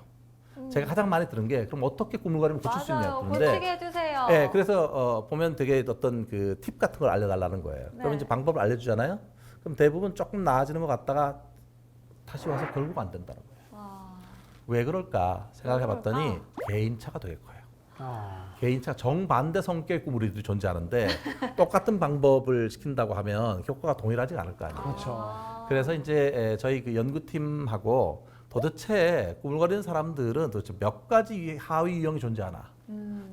제가 가장 많이 들은 게 그럼 어떻게 꾸물거리면 고칠 수 있냐고 맞아요. 그러는데 고치게 해주세요. 네, 그래서 보면 되게 어떤 그 팁 같은 걸 알려달라는 거예요. 그럼 네. 이제 방법을 알려주잖아요. 그럼 대부분 조금 나아지는 것 같다가 다시 와서 결국 안 된다는 거예요. 와. 왜 그럴까 생각해봤더니 왜 개인차가 되게 커요. 아. 개인차 정반대 성격의 꾸물이들이 존재하는데 똑같은 방법을 시킨다고 하면 효과가 동일하지 않을 거 아니에요. 그렇죠. 그래서 이제 저희 그 연구팀하고 도대체 꾸물거리는 사람들은 도대체 몇 가지 하위 유형이 존재하나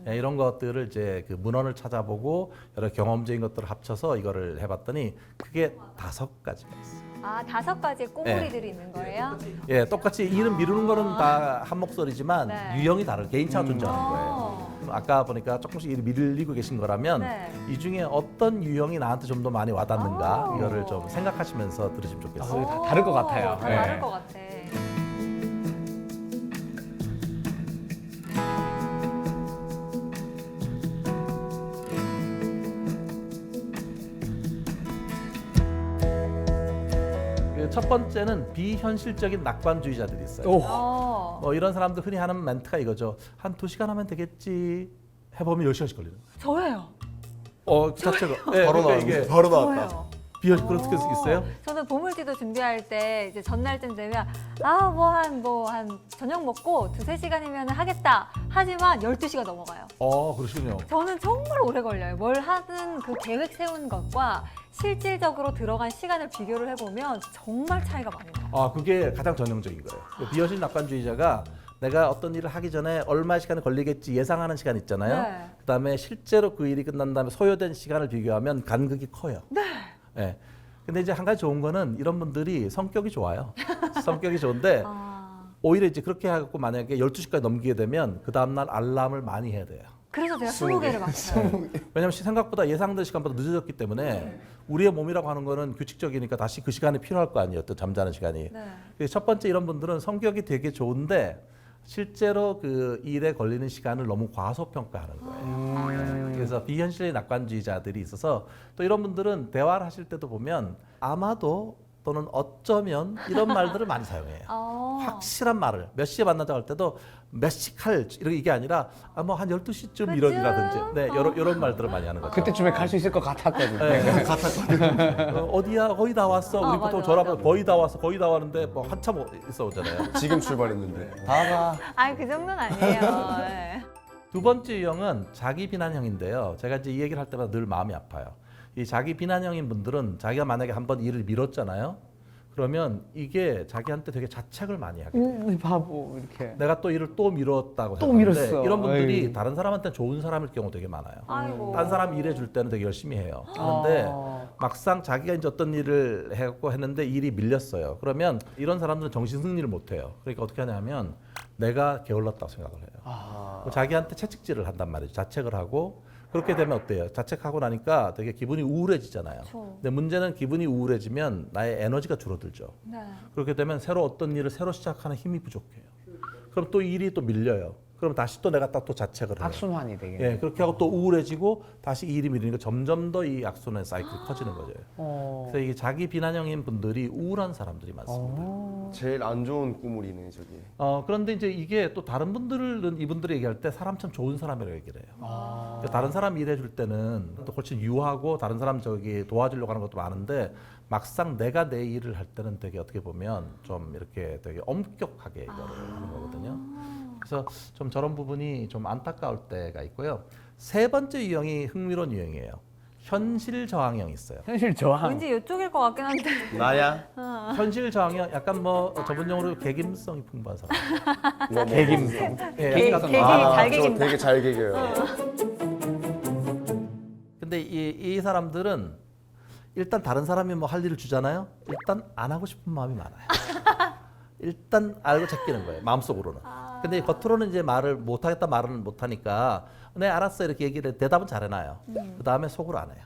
이런 것들을 이제 그 문헌을 찾아보고 여러 경험적인 것들을 합쳐서 이거를 해봤더니 그게 5가지가 있어요. 아, 5가지의 꼬물이들이 있는 거예요? 예, 똑같이 이름 미루는 거는 다 한 목소리지만 네. 유형이 다른 개인차가 존재하는 거예요. 아까 보니까 조금씩 이름 밀리고 계신 거라면 네. 이 중에 어떤 유형이 나한테 좀 더 많이 와닿는가 오. 이거를 좀 생각하시면서 들으시면 좋겠어요. 다 다를 것 같아요. 다 네. 다를 것 같아. 그 첫 번째는 비현실적인 낙관주의자들이 있어요. 오. 뭐 이런 사람들 흔히 하는 멘트가 이거죠. 한 2시간 하면 되겠지. 해보면 10시간씩 걸리는 거예요. 저예요. 그 자체가. 예, 바로 그러니까 나왔네. 이게 바로 나왔다. 저예요. 그렇게 있어요? 저는 보물지도 준비할 때 이제 전날쯤 되면 한 저녁 먹고 2-3시간이면 하겠다. 하지만 12시가 넘어가요. 그러시군요. 저는 정말 오래 걸려요. 뭘 하든 그 계획 세운 것과 실질적으로 들어간 시간을 비교를 해보면 정말 차이가 많이 나요. 그게 가장 전형적인 거예요. 그 비현실 낙관주의자가 내가 어떤 일을 하기 전에 얼마 시간이 걸리겠지 예상하는 시간 있잖아요. 네. 그다음에 실제로 그 일이 끝난 다음에 소요된 시간을 비교하면 간극이 커요. 네. 근데 이제 한 가지 좋은 거는 이런 분들이 성격이 좋아요. 성격이 좋은데 오히려 이제 그렇게 하고 만약에 12시까지 넘기게 되면 그 다음날 알람을 많이 해야 돼요. 그래서 제가 20개를 맞춰요. 왜냐하면 생각보다 예상된 시간보다 늦어졌기 때문에 우리의 몸이라고 하는 거는 규칙적이니까 다시 그 시간이 필요할 거 아니에요. 또 잠자는 시간이. 네. 그래서 첫 번째 이런 분들은 성격이 되게 좋은데 실제로 그 일에 걸리는 시간을 너무 과소평가하는 거예요. 그래서 비현실의 낙관주의자들이 있어서 또 이런 분들은 대화를 하실 때도 보면 아마도 또는 어쩌면 이런 말들을 많이 사용해요. 확실한 말을 몇 시에 만나자고 할 때도 몇 시칼 이게 아니라 뭐 한 12시쯤 이런이라든지 이런 말들을 많이 하는 거죠. 그때쯤에 갈 수 있을 것 같았거든요. 어디야 거의 다 왔어. 우리 보통 맞아, 전화번호 맞아. 거의 다 왔어. 거의 다 왔는데 뭐 한참 있어 오잖아요. 지금 출발했는데. 다가. 아니, 그 정도는 아니에요. 네. 두 번째 유형은 자기 비난형인데요. 제가 이제 이 얘기를 할 때마다 늘 마음이 아파요. 이 자기 비난형인 분들은 자기가 만약에 한번 일을 미뤘잖아요. 그러면 이게 자기한테 되게 자책을 많이 하게 돼요. 바보 이렇게. 내가 또 일을 또 미뤘다고 또 생각하는데 미뤘어. 이런 분들이 에이. 다른 사람한테 좋은 사람일 경우 되게 많아요. 아이고. 딴 사람 일해줄 때는 되게 열심히 해요. 그런데 막상 자기가 이제 어떤 일을 해갖고 했는데 일이 밀렸어요. 그러면 이런 사람들은 정신 승리를 못 해요. 그러니까 어떻게 하냐면 내가 게을렀다고 생각을 해요. 자기한테 채찍질을 한단 말이죠. 자책을 하고 그렇게 되면 어때요? 자책하고 나니까 되게 기분이 우울해지잖아요. 그렇죠. 근데 문제는 기분이 우울해지면 나의 에너지가 줄어들죠. 네. 그렇게 되면 새로 어떤 일을 새로 시작하는 힘이 부족해요. 그럼 또 일이 또 밀려요. 그럼 다시 또 내가 또 자책을 해요. 악순환이 되게. 예, 그렇게 하고 또 우울해지고 다시 일이 밀리니까 점점 더 이 악순환의 사이클이 커지는 거죠. 그래서 이게 자기 비난형인 분들이 우울한 사람들이 많습니다. 제일 안 좋은 꾸물이네 저기. 그런데 이제 이게 또 다른 분들은 이분들이 얘기할 때 사람 참 좋은 사람이라고 얘기를 해요. 그러니까 다른 사람 일해줄 때는 또 훨씬 유하고 다른 사람 저기 도와주려고 하는 것도 많은데 막상 내가 내 일을 할 때는 되게 어떻게 보면 좀 이렇게 되게 엄격하게 이거를 하는 거거든요. 그래서 좀 저런 부분이 좀 안타까울 때가 있고요. 세 번째 유형이 흥미로운 유형이에요. 현실 저항형이 있어요. 현실 저항. 왠지 이쪽일 것 같긴 한데. 나야? 현실 저항형 약간 뭐 전문용어로 개김성이 풍부한 사람. 개김성. 예, 약간 개김. 잘 저 개긴다. 되게 잘 개겨요. 근데 이 사람들은 일단 다른 사람이 뭐 할 일을 주잖아요. 일단 안 하고 싶은 마음이 많아요. 일단 알고 제끼는 거예요. 마음속으로는. 근데 겉으로는 이제 말을 못하겠다 말은 못하니까 네 알았어 이렇게 얘기를 해. 대답은 잘 해놔요. 그 다음에 속으로 안 해요.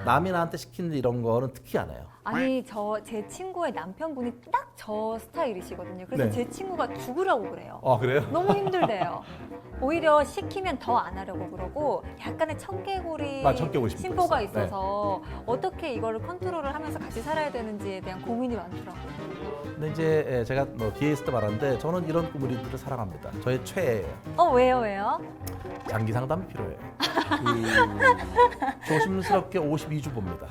남이 나한테 시키는 이런 거는 특히 안 해요. 아니, 제 친구의 남편분이 딱 저 스타일이시거든요. 그래서 네. 제 친구가 죽으라고 그래요. 그래요? 너무 힘들대요. 오히려 시키면 더 안 하려고 그러고 약간의 청개구리 청개구리 심보가 심보 있어요. 있어서 어떻게 이거를 컨트롤을 하면서 같이 살아야 되는지에 대한 고민이 많더라고요. 근데 이제 제가 뭐 뒤에 있을 때 말하는데 저는 이런 꾸물이들을 사랑합니다. 저의 최애예요. 왜요? 장기 상담이 필요해요. 조심스럽게 52주 봅니다.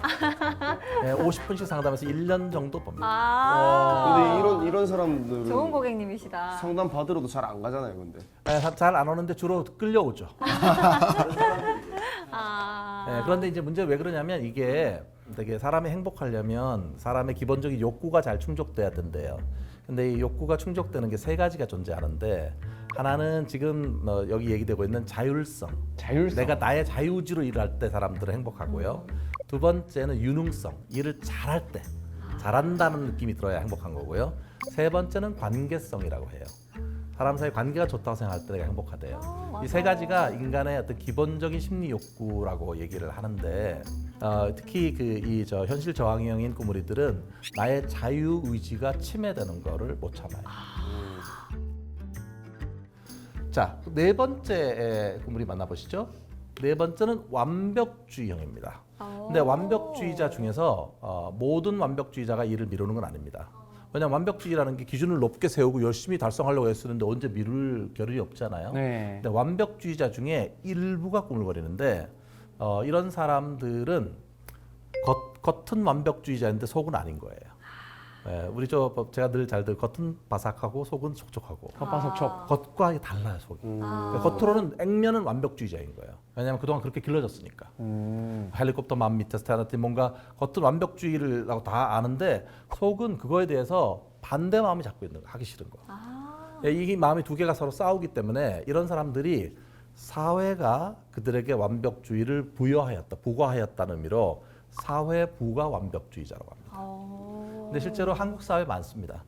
50분씩 상담해서 1년 정도 봅니다. 근데 이런 사람들은 좋은 고객님이시다. 상담 받으러도 잘 안 가잖아요, 근데. 잘 안 오는데 주로 끌려오죠. 그런데 이제 문제가 왜 그러냐면 이게 되게 사람이 행복하려면 사람의 기본적인 욕구가 잘 충족돼야 된대요. 근데 이 욕구가 충족되는 게 세 가지가 존재하는데 하나는 지금 여기 얘기되고 있는 자율성. 자율성. 내가 나의 자유의지로 일할 때 사람들은 행복하고요. 두 번째는 유능성. 일을 잘할 때, 잘한다는 느낌이 들어야 행복한 거고요. 세 번째는 관계성이라고 해요. 사람 사이 관계가 좋다고 생각할 때 내가 행복하대요. 이 세 가지가 인간의 어떤 기본적인 심리 욕구라고 얘기를 하는데 특히 이 현실 저항형인 꾸물이들은 나의 자유 의지가 침해되는 거를 못 참아요. 자, 네 번째 꾸물이 만나보시죠. 네 번째는 완벽주의형입니다. 근데 완벽주의자 중에서 모든 완벽주의자가 일을 미루는 건 아닙니다. 왜냐하면 완벽주의라는 게 기준을 높게 세우고 열심히 달성하려고 애쓰는데 언제 미룰 겨를이 없잖아요. 네. 근데 완벽주의자 중에 일부가 꾸물거리는데 이런 사람들은 겉은 완벽주의자인데 속은 아닌 거예요. 예, 우리 제가 늘 잘 겉은 바삭하고 속은 촉촉하고 겉바속촉. 겉과 달라요 속이. 그러니까 겉으로는 액면은 완벽주의자인 거예요. 왜냐하면 그동안 그렇게 길러졌으니까. 헬리콥터 맘 밑에서 태어났더니 뭔가 겉은 완벽주의를 하고 다 아는데 속은 그거에 대해서 반대 마음이 잡고 있는 거, 하기 싫은 거. 예, 이 마음이 두 개가 서로 싸우기 때문에 이런 사람들이 사회가 그들에게 완벽주의를 부과하였다는 의미로 사회 부가 완벽주의자라고 합니다. 근데 실제로 한국 사회에 많습니다.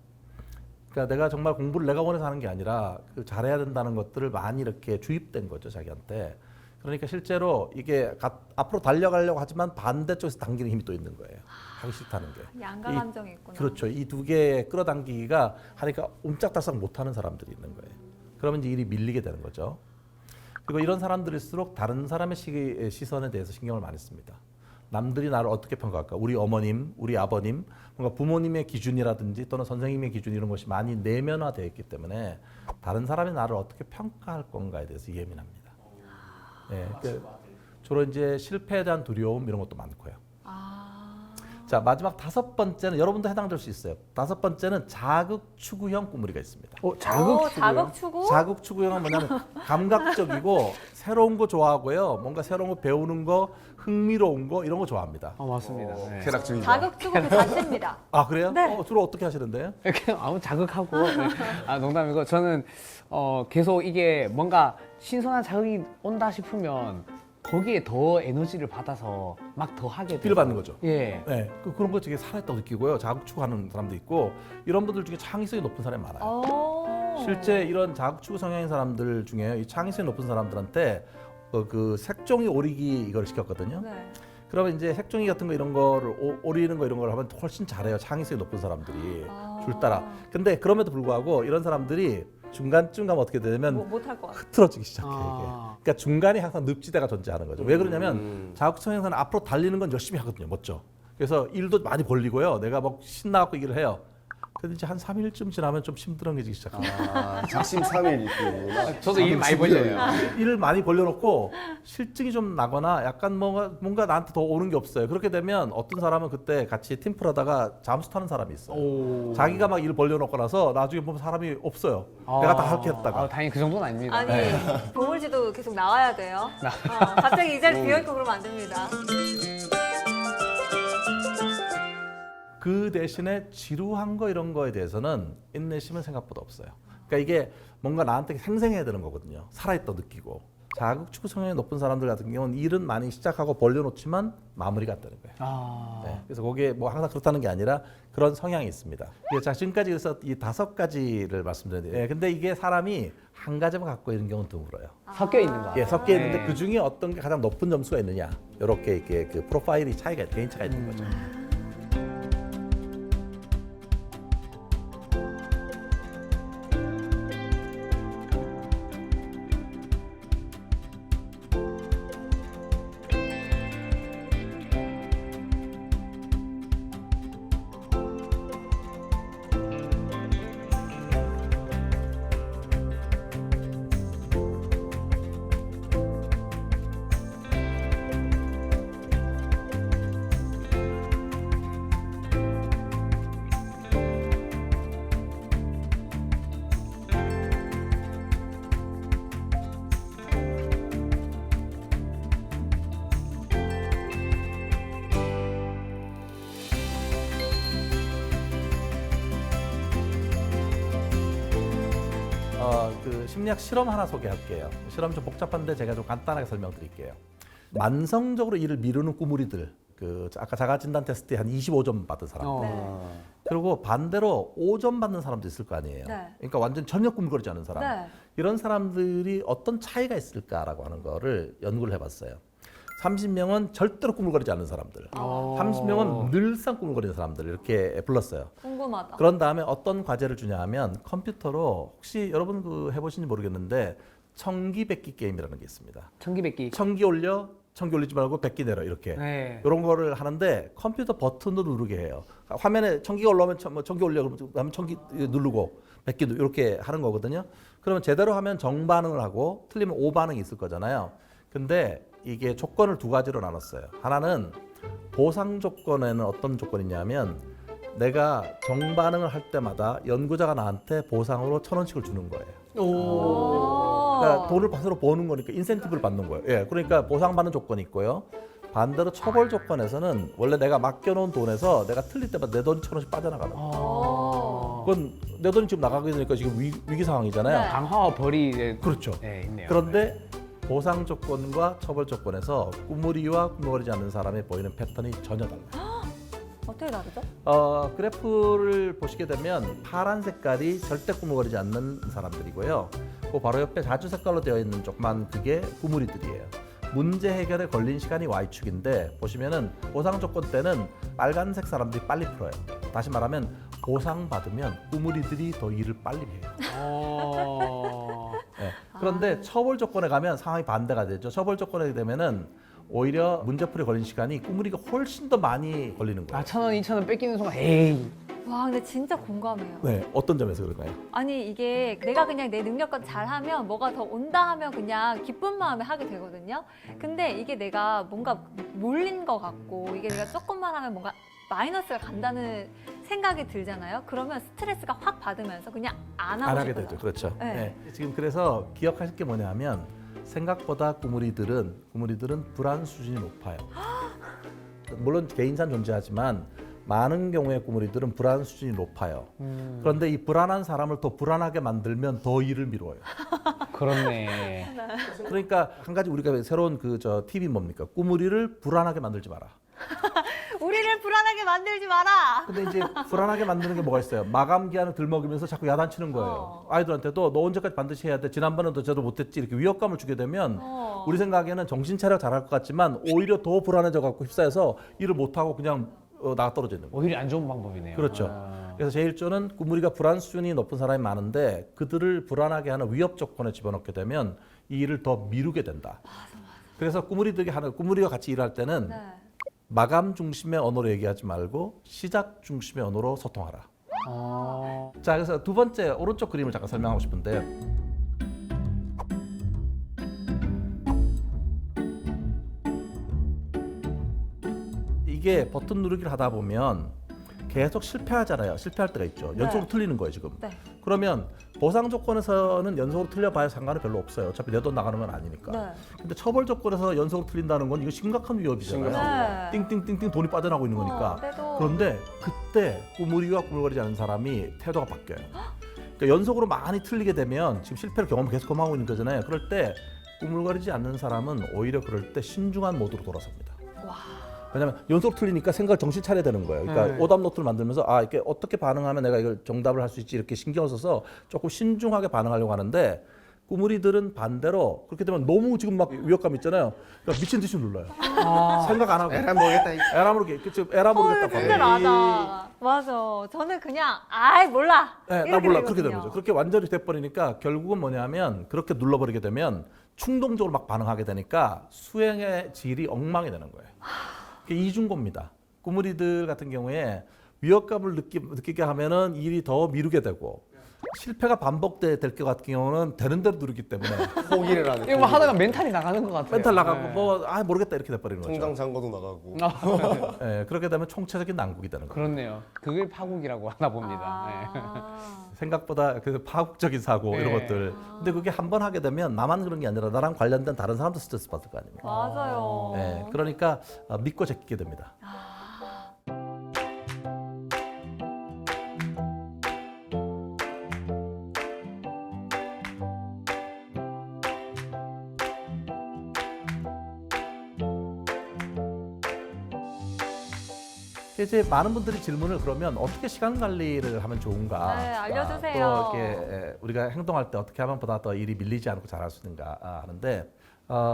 그러니까 내가 정말 공부를 내가 원해서 하는 게 아니라 그 잘해야 된다는 것들을 많이 이렇게 주입된 거죠, 자기한테. 그러니까 실제로 이게 앞으로 달려가려고 하지만 반대쪽에서 당기는 힘이 또 있는 거예요. 하기 싫다는 게. 양가 감정이 있구나. 그렇죠. 이 두 개의 끌어당기기가 하니까 옴짝달싹 못하는 사람들이 있는 거예요. 그러면 이제 일이 밀리게 되는 거죠. 그리고 이런 사람들일수록 다른 사람의 시선에 대해서 신경을 많이 씁니다. 남들이 나를 어떻게 평가할까? 우리 어머님, 우리 아버님, 뭔가 부모님의 기준이라든지 또는 선생님의 기준 이런 것이 많이 내면화되어 있기 때문에 다른 사람이 나를 어떻게 평가할 건가에 대해서 예민합니다. 예, 주로 이제 실패에 대한 두려움 이런 것도 많고요. 자, 마지막 다섯 번째는 여러분도 해당될 수 있어요. 다섯 번째는 자극 추구형 꾸물이가 있습니다. 자극 추구? 자극 추구형은 뭐냐면 감각적이고 새로운 거 좋아하고요. 뭔가 새로운 거 배우는 거, 흥미로운 거 이런 거 좋아합니다. 맞습니다. 네. 쾌락주의자. 자극 추구 그 자체입니다. 아, 그래요? 네. 주로 어떻게 하시는데요? 이렇게 아무 자극하고 농담이고 저는 계속 이게 뭔가 신선한 자극이 온다 싶으면 거기에 더 에너지를 받아서 막 더 하게 돼요. 필요 받는 거죠. 예. 네, 그런 거 되게 살아있다고 느끼고요. 자극 추구하는 사람도 있고 이런 분들 중에 창의성이 높은 사람이 많아요. 실제 이런 자극 추구 성향인 사람들 중에 이 창의성이 높은 사람들한테 그 색종이 오리기 이걸 시켰거든요. 네. 그러면 이제 색종이 같은 거 이런 거를 오리는 거 이런 걸 하면 훨씬 잘해요. 창의성이 높은 사람들이 줄 따라. 근데 그럼에도 불구하고 이런 사람들이 중간쯤 가면 어떻게 되냐면 못할 것 같아요. 흐트러지기 시작해요. 이게. 아. 그러니까 중간이 항상 늪지대가 존재하는 거죠. 왜 그러냐면 자극성 행사는 앞으로 달리는 건 열심히 하거든요. 멋져. 그래서 일도 많이 벌리고요. 내가 막 신나갖고 일을 해요. 근데 이제 한 3일쯤 지나면 좀 힘들어지기 시작합니다. 아, 작심삼일 있구나. 저도 일 많이 벌려요. 일을 많이 벌려놓고 실증이 좀 나거나 약간 뭔가 나한테 더 오는 게 없어요. 그렇게 되면 어떤 사람은 그때 같이 팀플하다가 잠수 타는 사람이 있어요. 오. 자기가 막 일 벌려놓고 나서 나중에 보면 사람이 없어요. 내가 다 할게 했다가. 다행히 그 정도는 아닙니다. 아니, 네. 보물지도 계속 나와야 돼요. 갑자기 이 자리 비어있고 그러면 안 됩니다. 그 대신에 지루한 거 이런 거에 대해서는 인내심은 생각보다 없어요. 그러니까 이게 뭔가 나한테 생생해야 되는 거거든요. 살아있다 느끼고. 자극 추구 성향이 높은 사람들 같은 경우는 일은 많이 시작하고 벌려놓지만 마무리가 안 되는 거예요. 아. 네, 그래서 거기에 뭐 항상 그렇다는 게 아니라 그런 성향이 있습니다. 자, 지금까지 그래서 이 5가지를 말씀드렸는데, 예, 근데 이게 사람이 한 가지만 갖고 있는 경우는 드물어요. 섞여 있는 거. 예, 섞여 있는데 네. 그 중에 어떤 게 가장 높은 점수가 있느냐, 이렇게 이렇게 그 프로파일이 개인차가 있는 거죠. 그 심리학 실험 하나 소개할게요. 실험 좀 복잡한데 제가 좀 간단하게 설명드릴게요. 만성적으로 일을 미루는 꾸물이들, 그 아까 자가 진단 테스트에 한 25점 받은 사람. 그리고 반대로 5점 받는 사람도 있을 거 아니에요. 네. 그러니까 완전 전혀 꾸물거리지 않는 사람. 네. 이런 사람들이 어떤 차이가 있을까라고 하는 거를 연구를 해봤어요. 30명은 절대로 꾸물거리지 않는 사람들, 30명은 늘상 꾸물거리는 사람들 이렇게 불렀어요. 궁금하다. 그런 다음에 어떤 과제를 주냐 하면 컴퓨터로 혹시 여러분 그 해보신지 모르겠는데 청기백기 게임이라는 게 있습니다. 청기백기. 청기 올려, 청기 올리지 말고 백기 내려 이렇게 네. 이런 거를 하는데 컴퓨터 버튼도 누르게 해요. 화면에 청기가 올라오면 청기 올려 그러면 청기 누르고 백기 이렇게 하는 거거든요. 그러면 제대로 하면 정반응을 하고 틀리면 오반응이 있을 거잖아요. 근데 이게 조건을 두 가지로 나눴어요. 하나는 보상 조건에는 어떤 조건이 있냐면 내가 정반응을 할 때마다 연구자가 나한테 보상으로 1,000원씩을 주는 거예요. 그러니까 돈을 받으러 버는 거니까 인센티브를 받는 거예요. 예, 그러니까 보상받는 조건이 있고요. 반대로 처벌 조건에서는 원래 내가 맡겨놓은 돈에서 내가 틀릴 때마다 내 돈이 1,000원씩 빠져나가는 거예요. 그건 내 돈이 지금 나가게 되니까 지금 위기 상황이잖아요. 네. 강화와 벌이 이제 그렇죠. 네, 있네요. 그런데 보상 조건과 처벌 조건에서 꾸물이와 꾸물거리지 않는 사람이 보이는 패턴이 전혀 달라요. 어떻게 다르죠? 그래프를 보시게 되면 파란 색깔이 절대 꾸물거리지 않는 사람들이고요. 그 바로 옆에 자주 색깔로 되어 있는 쪽만 그게 꾸물이들이에요. 문제 해결에 걸린 시간이 Y축인데 보시면은 보상 조건 때는 빨간색 사람들이 빨리 풀어요. 다시 말하면 보상 받으면 꾸물이들이 더 일을 빨리 해요. 네. 그런데 처벌 조건에 가면 상황이 반대가 되죠. 처벌 조건에 되면은 오히려 문제풀이에 걸린 시간이 꾸물이가 훨씬 더 많이 걸리는 거예요. 1,000원, 2,000원 뺏기는 순간 에이. 와, 근데 진짜 공감해요. 네, 어떤 점에서 그런가요? 아니 이게 내가 그냥 내 능력껏 잘하면 뭐가 더 온다 하면 그냥 기쁜 마음에 하게 되거든요. 근데 이게 내가 뭔가 몰린 것 같고 이게 내가 조금만 하면 뭔가 마이너스가 간다는 생각이 들잖아요. 그러면 스트레스가 확 받으면서 그냥 안 하고 안 하게 싶어요. 되죠. 그렇죠. 네. 네. 지금 그래서 기억하실 게 뭐냐면 생각보다 꾸물이들은 불안 수준이 높아요. 물론 개인差존재하지만 많은 경우의 꾸물이들은 불안 수준이 높아요. 그런데 이 불안한 사람을 더 불안하게 만들면 더 일을 미뤄요. 그렇네. 그러니까 한 가지 우리가 새로운 팁이 뭡니까? 꾸물이를 불안하게 만들지 마라. 우리를 불안하게 만들지 마라. 근데 이제 불안하게 만드는 게 뭐가 있어요? 마감 기한을 들먹이면서 자꾸 야단치는 거예요. 아이들한테도 너 언제까지 반드시 해야 돼. 지난번은 너 제대로 못했지. 이렇게 위협감을 주게 되면 우리 생각에는 정신 차려 잘할 것 같지만 오히려 더 불안해져 갖고 휩싸여서 일을 못하고 그냥 나가 떨어져 있는 거예요. 오히려 안 좋은 방법이네요. 그렇죠. 그래서 제1조는 꾸물이가 불안 수준이 높은 사람이 많은데 그들을 불안하게 하는 위협 조건에 집어넣게 되면 이 일을 더 미루게 된다. 그래서 꾸물이가 같이 일할 때는 네. 마감 중심의 언어로 얘기하지 말고 시작 중심의 언어로 소통하라. 자, 그래서 두 번째 오른쪽 그림을 잠깐 설명하고 싶은데 이게 버튼 누르기를 하다 보면 계속 실패하잖아요. 실패할 때가 있죠. 연속으로 틀리는 거예요, 지금. 네. 그러면 보상 조건에서는 연속으로 틀려봐야 상관이 별로 없어요. 어차피 내 돈 나가는 건 아니니까. 네. 근데 처벌 조건에서 연속으로 틀린다는 건 이거 심각한 위협이잖아요. 네. 띵띵띵띵 돈이 빠져나가고 있는 거니까. 그래도 그런데 그때 꾸물이와 꾸물거리지 않는 사람이 태도가 바뀌어요. 그러니까 연속으로 많이 틀리게 되면 지금 실패를 계속 경험하고 있는 거잖아요. 그럴 때 꾸물거리지 않는 사람은 오히려 그럴 때 신중한 모드로 돌아섭니다. 왜냐하면 연속 틀리니까 생각을 정신 차려야 되는 거예요. 그러니까 오답 노트를 만들면서 이게 어떻게 반응하면 내가 이걸 정답을 할 수 있지 이렇게 신경을 써서 조금 신중하게 반응하려고 하는데 꾸물이들은 반대로 그렇게 되면 너무 지금 막 위협감 있잖아요. 그러니까 미친 듯이 눌러요. 생각 안 하고. 에라 모르겠다. 에라 모르게. 지금 에라 모르겠다. 근데 나다. 맞아. 저는 그냥 아이 몰라. 네, 나 이렇게 몰라. 되거든요. 그렇게 되는 거죠. 그렇게 완전히 돼버리니까 결국은 뭐냐면 그렇게 눌러버리게 되면 충동적으로 막 반응하게 되니까 수행의 질이 엉망이 되는 거예요. 그게 이중고입니다. 꾸물이들 같은 경우에 위협감을 느끼게 하면은 일이 더 미루게 되고 실패가 반복될 것 같은 경우는 되는 대로 누르기 때문에 포기를 하는. 이거 뭐 하다가 멘탈이 나가는 것 같아요. 멘탈 나가고 네. 모르겠다 이렇게 돼버리는 거죠. 통장 잔고도 나가고. 예, 그렇게 되면 총체적인 난국이 되는 거예요. 그렇네요. 그걸 파국이라고 하나 봅니다. 네. 생각보다 그 파국적인 사고 네. 이런 것들. 근데 그게 한 번 하게 되면 나만 그런 게 아니라 나랑 관련된 다른 사람도 스트레스 받을 거 아닙니까? 맞아요. 네, 그러니까 믿고 제끼게 됩니다. 이제 많은 분들이 질문을 그러면 어떻게 시간 관리를 하면 좋은가? 네, 알려주세요. 또 이렇게 우리가 행동할 때 어떻게 하면 보다 더 일이 밀리지 않고 잘할 수 있는가 하는데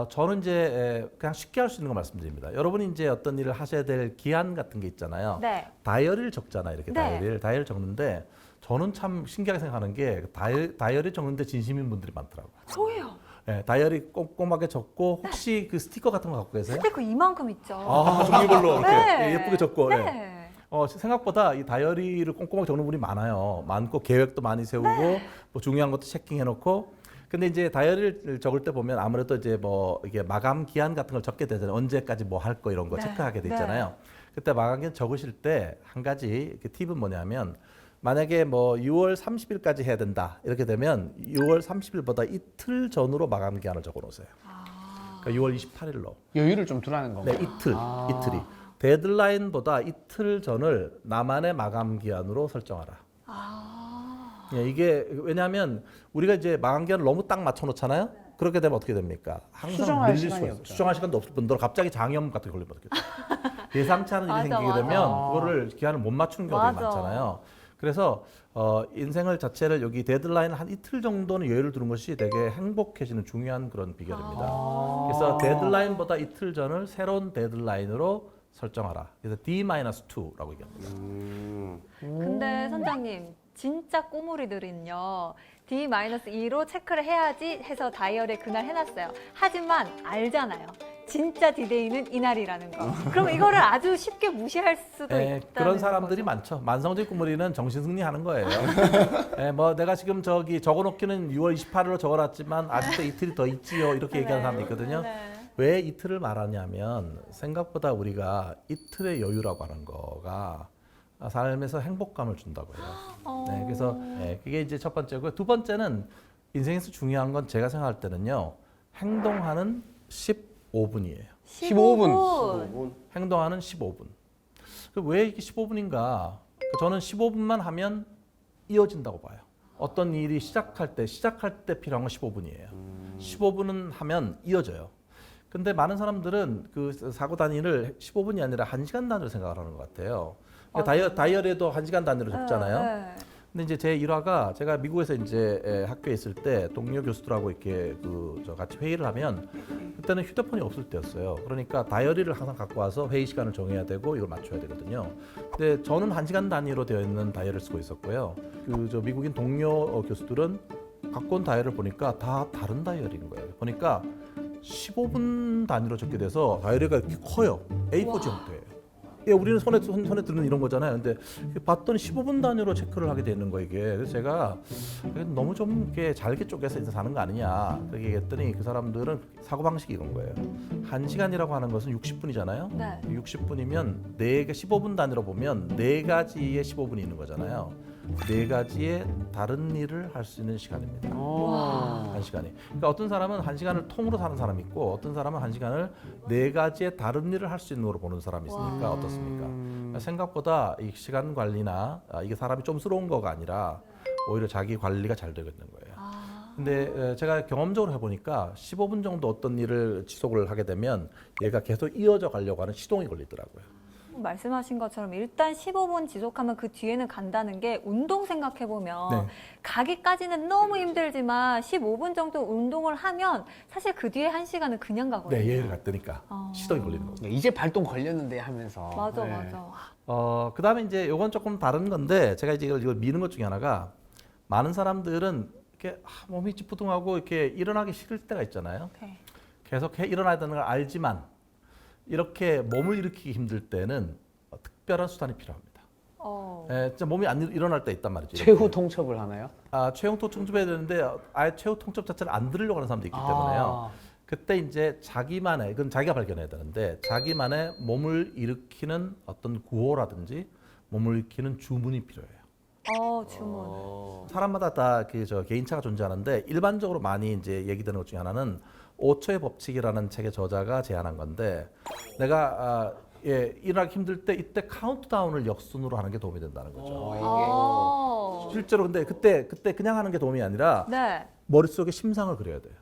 저는 이제 그냥 쉽게 할 수 있는 거 말씀드립니다. 여러분이 이제 어떤 일을 하셔야 될 기한 같은 게 있잖아요. 네. 다이어리를 적잖아요. 이렇게 네. 다이어리를 적는데 저는 참 신기하게 생각하는 게 다이어리 적는데 진심인 분들이 많더라고요. 저예요. 네, 다이어리 꼼꼼하게 적고 혹시 그 스티커 같은 거 갖고 계세요? 스티커 이만큼 있죠. 아, 종류별로 이렇게 네. 예쁘게 적고. 네. 네. 생각보다 이 다이어리를 꼼꼼하게 적는 분이 많고 계획도 많이 세우고 뭐 중요한 것도 체킹해놓고. 근데 이제 다이어리를 적을 때 보면 아무래도 이제 뭐 이게 마감 기한 같은 걸 적게 되잖아요. 언제까지 뭐 할 거 이런 거 네. 체크하게 돼 있잖아요. 그때 마감 기한 적으실 때 한 가지 이렇게 팁은 뭐냐면 만약에 뭐 6월 30일까지 해야 된다 이렇게 되면 6월 30일보다 이틀 전으로 마감 기한을 적어 놓으세요. 그러니까 6월 28일로. 여유를 좀 두라는 건가요? 네, 이틀이. 데드라인보다 이틀 전을 나만의 마감 기한으로 설정하라. 예, 이게 왜냐하면 우리가 이제 마감 기한을 너무 딱 맞춰 놓잖아요. 그렇게 되면 어떻게 됩니까? 항상 수정할 밀릴 수가 시간이 있어요. 없죠. 수정할 시간도 없을 뿐더러 갑자기 장염 같은 게 걸리면 어떻게 돼요? 예상치 않은 일이 맞아, 생기게 맞아. 되면 그거를 기한을 못 맞추는 경우가 맞아. 많잖아요. 그래서 인생을 자체를 여기 데드라인을 한 이틀 정도는 여유를 두는 것이 되게 행복해지는 중요한 그런 비결입니다. 그래서 데드라인보다 이틀 전을 새로운 데드라인으로 설정하라. 그래서 D-2라고 얘기합니다. 근데 선장님 진짜 꼬물이들은요 D-2로 체크를 해야지 해서 다이어리에 그날 해놨어요. 하지만 알잖아요. 진짜 디데이는 이날이라는 거. 그럼 이거를 아주 쉽게 무시할 수도 예, 있다는 그런 사람들이 거죠. 많죠. 만성적 꾸물이는 정신승리하는 거예요. 예, 뭐 내가 지금 저기 적어놓기는 6월 28일로 적어놨지만 아직도 이틀이 더 있지요. 이렇게 얘기하는 사람도 있거든요. 네. 왜 이틀을 말하냐면 생각보다 우리가 이틀의 여유라고 하는 거가 삶에서 행복감을 준다고 해요. 네, 그래서 그게 이제 첫 번째고요. 두 번째는 인생에서 중요한 건 제가 생각할 때는요. 행동하는 15분이에요. 15분. 행동하는 15분. 왜 이게 15분인가? 저는 15분만 하면 이어진다고 봐요. 어떤 일이 시작할 때 필요한 건 15분이에요. 15분은 하면 이어져요. 근데 많은 사람들은 그 사고 단위를 15분이 아니라 1시간 단위로 생각을 하는 것 같아요. 그러니까 다이어리에도 1시간 단위로 적잖아요. 네. 근데 이제 제 일화가 제가 미국에서 이제 학교에 있을 때 동료 교수들하고 이렇게 저 같이 회의를 하면 그때는 휴대폰이 없을 때였어요. 그러니까 다이어리를 항상 갖고 와서 회의 시간을 정해야 되고 이걸 맞춰야 되거든요. 근데 저는 1시간 단위로 되어 있는 다이어리를 쓰고 있었고요. 저 미국인 동료 교수들은 갖고 온 다이어리를 보니까 다 다른 다이어리인 거예요. 보니까 15분 단위로 적게 돼서 다이어리가 이렇게 커요. A4지 형태예요. 예, 우리는 손에 드는 이런 거잖아요. 근데 봤더니 15분 단위로 체크를 하게 되는 거 이게. 그래서 제가 너무 좀 이렇게 잘게 쪼개서 사는 거 아니냐. 그렇게 얘기했더니 그 사람들은 사고 방식이 이런 거예요. 1시간이라고 하는 것은 60분이잖아요. 네. 60분이면 4개 15분 단위로 보면 4가지의 15분이 있는 거잖아요. 4가지의 다른 일을 할 수 있는 시간입니다. 한 시간이. 그러니까 어떤 사람은 1시간을 통으로 사는 사람이 있고 어떤 사람은 1시간을 4가지의 다른 일을 할 수 있는 거로 보는 사람이 있으니까 어떻습니까? 그러니까 생각보다 이 시간 관리나 이게 사람이 좀스러운 거가 아니라 오히려 자기 관리가 잘 되고 있는 거예요. 근데 제가 경험적으로 해보니까 15분 정도 어떤 일을 지속을 하게 되면 얘가 계속 이어져 가려고 하는 시동이 걸리더라고요. 말씀하신 것처럼 일단 15분 지속하면 그 뒤에는 간다는 게 운동 생각해보면 네. 가기까지는 너무 힘들지만 15분 정도 운동을 하면 사실 그 뒤에 1시간은 그냥 가거든요. 네, 예를 갔더니까 시동이 걸리는 거고. 이제 발동 걸렸는데 하면서. 맞아, 네. 맞아. 그다음에 이제 요건 조금 다른 건데 제가 이제 이걸 미는 것 중에 하나가 많은 사람들은 이렇게 몸이 찌뿌둥하고 이렇게 일어나기 싫을 때가 있잖아요. 오케이. 계속 일어나야 되는 걸 알지만 이렇게 몸을 일으키기 힘들 때는 특별한 수단이 필요합니다. 진짜 몸이 안 일어날 때 있단 말이죠. 최후 이렇게. 통첩을 하나요? 최후 통첩해야 되는데 아예 최후 통첩 자체를 안 들으려고 하는 사람도 있기 때문에요. 그때 이제 자기만의, 그건 자기가 발견해야 되는데 자기만의 몸을 일으키는 어떤 구호라든지 몸을 일으키는 주문이 필요해요. 주문. 사람마다 다 개인차가 존재하는데 일반적으로 많이 이제 얘기되는 것 중에 하나는 5초의 법칙이라는 책의 저자가 제안한 건데 내가 일어나기 힘들 때 이때 카운트다운을 역순으로 하는 게 도움이 된다는 거죠. 실제로 근데 그때 그냥 하는 게 도움이 아니라 네. 머릿속에 심상을 그려야 돼요.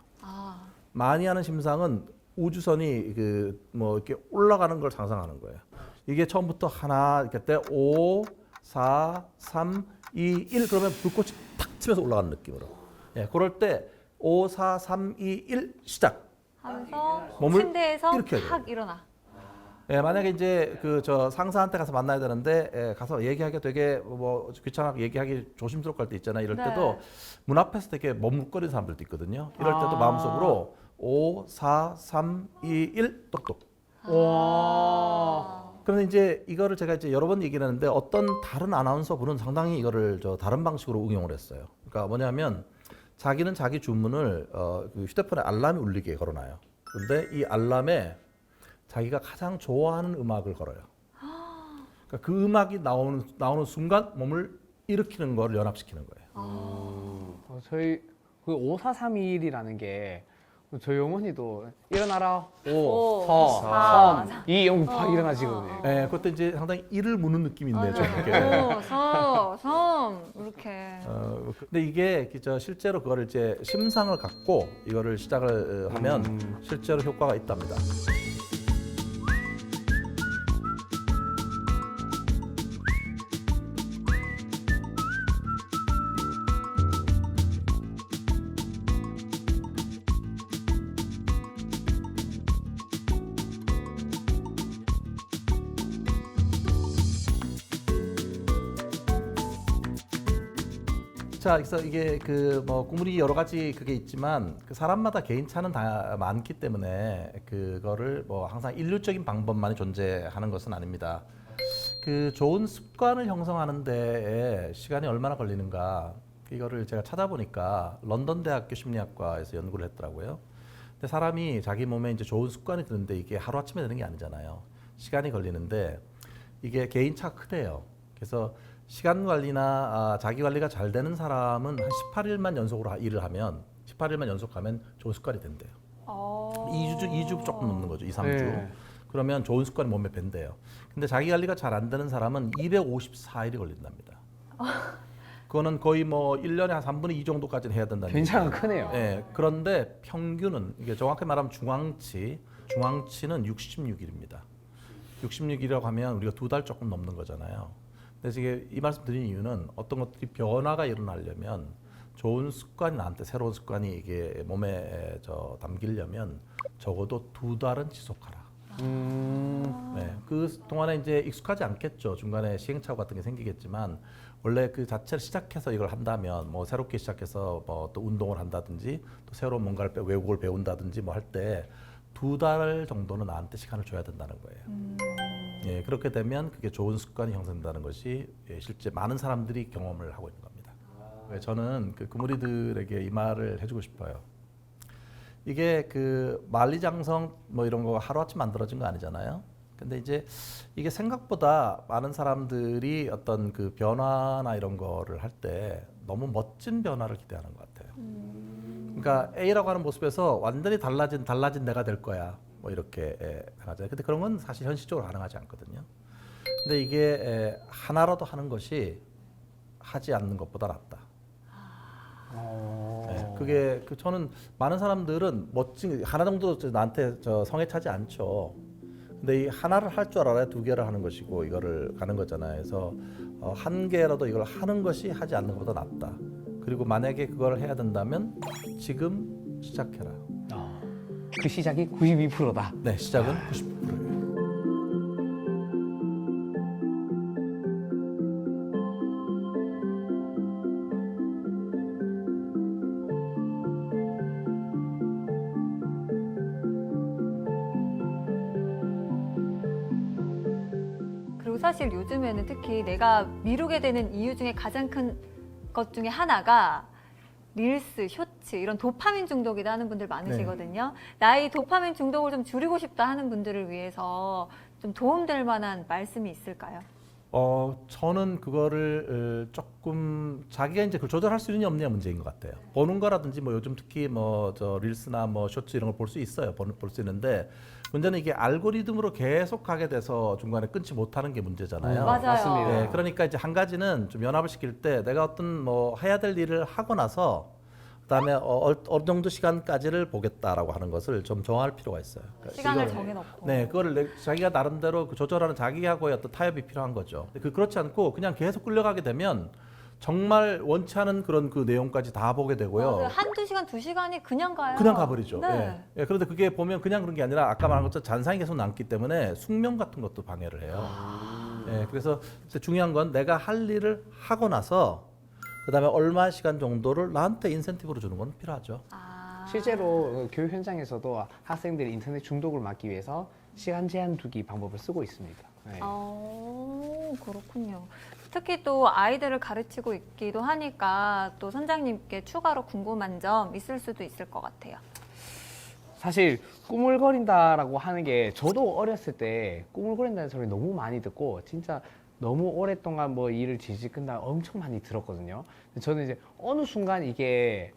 많이 하는 심상은 우주선이 이렇게 올라가는 걸 상상하는 거예요. 이게 처음부터 하나 이렇게 때 5, 4, 3, 2, 1 그러면 불꽃이 탁 치면서 올라가는 느낌으로. 예, 그럴 때 5, 4, 3, 2, 1 시작. 하면서 몸을 침대에서 이렇게 해야 탁 일어나. 예, 만약에 이제 그 저 상사한테 가서 만나야 되는데 가서 얘기하기 되게 뭐 귀찮아서 얘기하기 조심스럽고 할 때 있잖아요. 이럴 네. 때도 문 앞에서 되게 머뭇거리는 사람들도 있거든요. 이럴 때도 마음속으로 5, 4, 3, 2, 1 똑똑. 와. 그런데 이제 이거를 제가 이제 여러 번 얘기를 했는데 어떤 다른 아나운서 분은 상당히 이거를 저 다른 방식으로 응용을 했어요. 그러니까 뭐냐면 자기는 자기 주문을 그 휴대폰에 알람이 울리게 걸어놔요. 근데 이 알람에 자기가 가장 좋아하는 음악을 걸어요. 그러니까 그 음악이 나오는 순간 몸을 일으키는 거를 연합시키는 거예요. 저희 그 5431이라는 게 저희 어머니도 일어나라 오, 5, 사, 4, 3, 2, 0, 8 일어나시거든요. 예, 그때 이제 상당히 일을 무는 느낌인데 좀 이렇게. 오, 4, 3 이렇게. 근데 이게 저 실제로 그거를 이제 심상을 갖고 이거를 시작을 하면 실제로 효과가 있답니다. 자, 그래서 이게 그 뭐 구물이 여러 가지 그게 있지만 그 사람마다 개인차는 다 많기 때문에 그거를 뭐 항상 일률적인 방법만이 존재하는 것은 아닙니다. 그 좋은 습관을 형성하는데 시간이 얼마나 걸리는가 이거를 제가 찾아보니까 런던 대학교 심리학과에서 연구를 했더라고요. 근데 사람이 자기 몸에 이제 좋은 습관이 드는데 이게 하루 아침에 되는 게 아니잖아요. 시간이 걸리는데 이게 개인차가 크대요. 그래서 시간 관리나 자기 관리가 잘 되는 사람은 한 18일만 연속으로 일을 하면 18일만 연속하면 좋은 습관이 된대요. 2주 조금 넘는 거죠. 2, 3주. 네. 그러면 좋은 습관이 몸에 밴대요. 근데 자기 관리가 잘 안 되는 사람은 254일이 걸린답니다. 그거는 거의 뭐 1년에 한 3분의 2 정도까지는 해야 된다는 굉장히 얘기예요. 크네요. 네, 그런데 평균은 이게 정확히 말하면 중앙치는 66일입니다. 66일이라고 하면 우리가 2달 조금 넘는 거잖아요. 그래서 이게 이 말씀 드린 이유는 어떤 것들이 변화가 일어나려면 좋은 습관이 나한테 새로운 습관이 이게 몸에 담기려면 적어도 2달은 지속하라. 네, 그 동안에 이제 익숙하지 않겠죠. 중간에 시행착오 같은 게 생기겠지만 원래 그 자체를 시작해서 이걸 한다면 뭐 새롭게 시작해서 뭐 또 운동을 한다든지 또 새로운 뭔가를 외국어를 배운다든지 뭐 할 때 2달 정도는 나한테 시간을 줘야 된다는 거예요. 예, 그렇게 되면 그게 좋은 습관이 형성된다는 것이 실제 많은 사람들이 경험을 하고 있는 겁니다. 저는 그 구무리들에게 이 말을 해주고 싶어요. 이게 그 만리장성 뭐 이런 거 하루아침 만들어진 거 아니잖아요. 근데 이제 이게 생각보다 많은 사람들이 어떤 그 변화나 이런 거를 할 때 너무 멋진 변화를 기대하는 것 같아요. 그러니까 A라고 하는 모습에서 완전히 달라진 내가 될 거야. 뭐 이렇게 하잖아요. 근데 그런 건 사실 현실적으로 가능하지 않거든요. 근데 이게 하나라도 하는 것이 하지 않는 것보다 낫다. 네, 그게 저는 많은 사람들은 멋진 하나 정도 나한테 성에 차지 않죠. 근데 이 하나를 할 줄 알아야 2개를 하는 것이고 이거를 가는 거잖아요. 그래서 한 개라도 이걸 하는 것이 하지 않는 것보다 낫다. 그리고 만약에 그걸 해야 된다면 지금 시작해라. 그 시작이 92%다. 네, 시작은 90%예요. 그리고 사실 요즘에는 특히 내가 미루게 되는 이유 중에 가장 큰 것 중에 하나가 릴스, 쇼츠 이런 도파민 중독이다 하는 분들 많으시거든요. 나의 도파민 중독을 좀 줄이고 싶다 하는 분들을 위해서 좀 도움될 만한 말씀이 있을까요? 저는 그거를 조금 자기가 이제 그걸 조절할 수 있느냐 없느냐 문제인 것 같아요. 보는 거라든지 뭐 요즘 특히 뭐 저 릴스나 뭐 쇼츠 이런 걸 볼 수 있어요. 볼 수 있는데 문제는 이게 알고리즘으로 계속 가게 돼서 중간에 끊지 못하는 게 문제잖아요. 맞아요. 맞습니다. 네, 그러니까 이제 한 가지는 좀 연합을 시킬 때 내가 어떤 뭐 해야 될 일을 하고 나서 그다음에 어느 정도 시간까지를 보겠다라고 하는 것을 좀 정할 필요가 있어요. 그러니까 시간을 이걸- 정해놓고. 네, 그거를 자기가 나름대로 그 조절하는 자기하고의 어떤 타협이 필요한 거죠. 그렇지 않고 그냥 계속 끌려가게 되면 정말 원치 않은 그런 그 내용까지 다 보게 되고요. 맞아요. 한두 시간, 2시간이 그냥 가요. 그냥 가버리죠. 네. 예. 예, 그런데 그게 보면 그냥 그런 게 아니라 아까 말한 것처럼 잔상이 계속 남기 때문에 숙명 같은 것도 방해를 해요. 예, 그래서 진짜 중요한 건 내가 할 일을 하고 나서 그다음에 얼마 시간 정도를 나한테 인센티브로 주는 건 필요하죠. 아. 실제로 교육 현장에서도 학생들이 인터넷 중독을 막기 위해서 시간 제한 두기 방법을 쓰고 있습니다. 네. 그렇군요. 특히 또 아이들을 가르치고 있기도 하니까 또 선장님께 추가로 궁금한 점 있을 수도 있을 것 같아요. 사실 꾸물거린다라고 하는 게 저도 어렸을 때 꾸물거린다는 소리 너무 많이 듣고 진짜 너무 오랫동안 뭐 일을 질질 끈다 엄청 많이 들었거든요. 근데 저는 이제 어느 순간 이게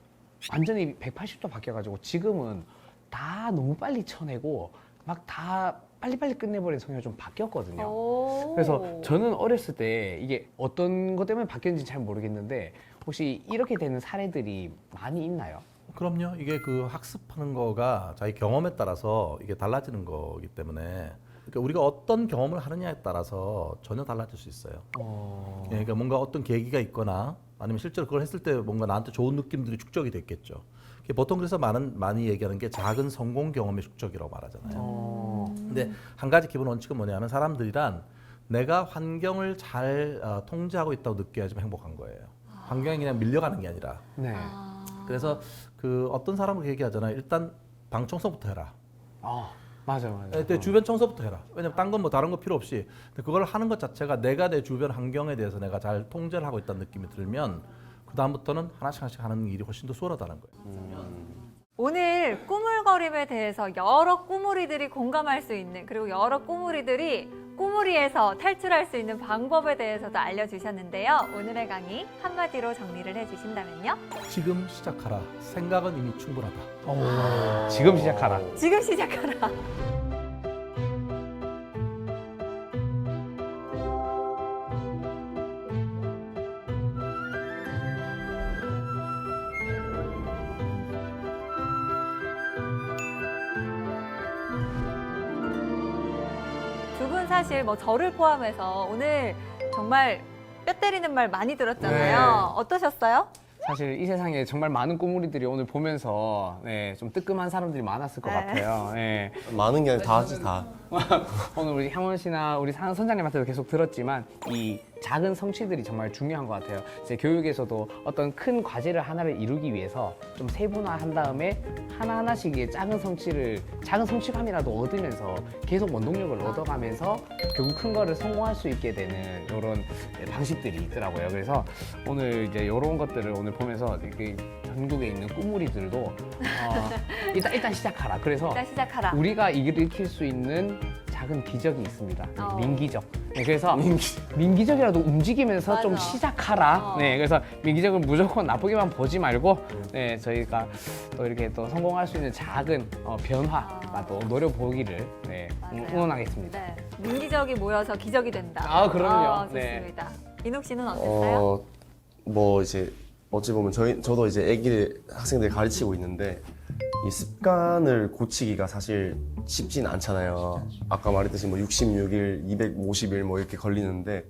완전히 180도 바뀌어가지고 지금은 다 너무 빨리 쳐내고 막 다 빨리빨리 끝내버리는 성향이 좀 바뀌었거든요. 오. 그래서 저는 어렸을 때 이게 어떤 것 때문에 바뀌었는지 잘 모르겠는데 혹시 이렇게 되는 사례들이 많이 있나요? 그럼요. 이게 그 학습하는 거가 자기 경험에 따라서 이게 달라지는 거기 때문에 그러니까 우리가 어떤 경험을 하느냐에 따라서 전혀 달라질 수 있어요. 예, 그러니까 뭔가 어떤 계기가 있거나 아니면 실제로 그걸 했을 때 뭔가 나한테 좋은 느낌들이 축적이 됐겠죠. 보통 그래서 많이 얘기하는 게 작은 성공 경험의 축적이라고 말하잖아요. 근데 한 가지 기본 원칙은 뭐냐면 사람들이란 내가 환경을 잘 통제하고 있다고 느껴야지만 행복한 거예요. 환경이 그냥 밀려가는 게 아니라. 네. 그래서 그 어떤 사람은 그 얘기하잖아요. 일단 방 청소부터 해라. 맞아요. 내 주변 청소부터 해라. 왜냐면 딴 건 뭐 다른 거 필요 없이 근데 그걸 하는 것 자체가 내가 내 주변 환경에 대해서 내가 잘 통제를 하고 있다는 느낌이 들면 그 다음부터는 하나씩 하는 일이 훨씬 더 수월하다는 거예요. 오늘 꾸물거림에 대해서 여러 꾸물이들이 공감할 수 있는 그리고 여러 꾸물이들이 꾸물이에서 탈출할 수 있는 방법에 대해서도 알려주셨는데요. 오늘의 강의 한마디로 정리를 해주신다면요? 지금 시작하라. 생각은 이미 충분하다. 지금 시작하라. 지금 시작하라. 두 분 사실 뭐 저를 포함해서 오늘 정말 뼈 때리는 말 많이 들었잖아요. 네. 어떠셨어요? 사실 이 세상에 정말 많은 꾸물이들이 오늘 보면서 좀 뜨끔한 사람들이 많았을 것 네. 같아요. 네. 많은 게 아니라 다 하지 다. 오늘 우리 향원 씨나 우리 상 선장님한테도 계속 들었지만 이 작은 성취들이 정말 중요한 것 같아요. 이제 교육에서도 어떤 큰 과제를 하나를 이루기 위해서 좀 세분화한 다음에 하나하나씩의 작은 성취감이라도 얻으면서 계속 원동력을 얻어가면서 결국 큰 거를 성공할 수 있게 되는 이런 방식들이 있더라고요. 그래서 오늘 이제 이런 것들을 오늘 보면서 이렇게 전국에 있는 꾸물이들도 일단 시작하라. 그래서 일단 시작하라. 우리가 일으킬 수 있는 작은 기적이 있습니다. 어. 민기적. 네, 그래서 민기적이라도 움직이면서 좀 맞아. 시작하라. 어. 네, 그래서 민기적을 무조건 나쁘게만 보지 말고, 네, 저희가 또 이렇게 또 성공할 수 있는 작은 변화가 또 노려보기를 맞아요. 응원하겠습니다. 네. 민기적이 모여서 기적이 된다. 아, 그럼요. 좋습니다. 인옥 씨는 어땠어요? 뭐 이제 어찌 보면 저도 이제 애기 학생들 가르치고 있는데 이 습관을 고치기가 사실 쉽진 않잖아요. 아까 말했듯이 뭐 66일, 250일 뭐 이렇게 걸리는데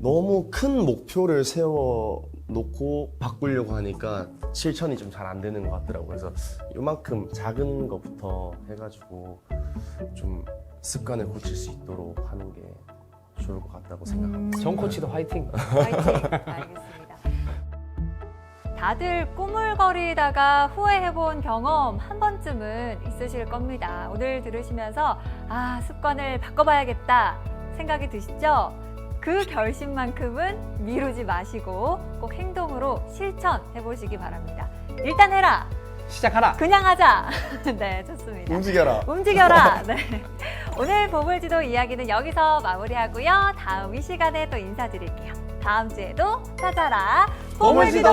너무 큰 목표를 세워 놓고 바꾸려고 하니까 실천이 좀 잘 안 되는 것 같더라고요. 그래서 이만큼 작은 것부터 해가지고 좀 습관을 고칠 수 있도록 하는 게 좋을 것 같다고 생각합니다. 정 코치도 화이팅! 화이팅! 알겠습니다. 다들 꾸물거리다가 후회해본 경험 한 번쯤은 있으실 겁니다. 오늘 들으시면서 습관을 바꿔봐야겠다 생각이 드시죠? 그 결심만큼은 미루지 마시고 꼭 행동으로 실천해보시기 바랍니다. 일단 해라! 시작하라! 그냥 하자! 네, 좋습니다. 움직여라! 움직여라! 네. 오늘 보물지도 이야기는 여기서 마무리하고요. 다음 이 시간에 또 인사드릴게요. 다음 주에도 찾아라! 보물지도!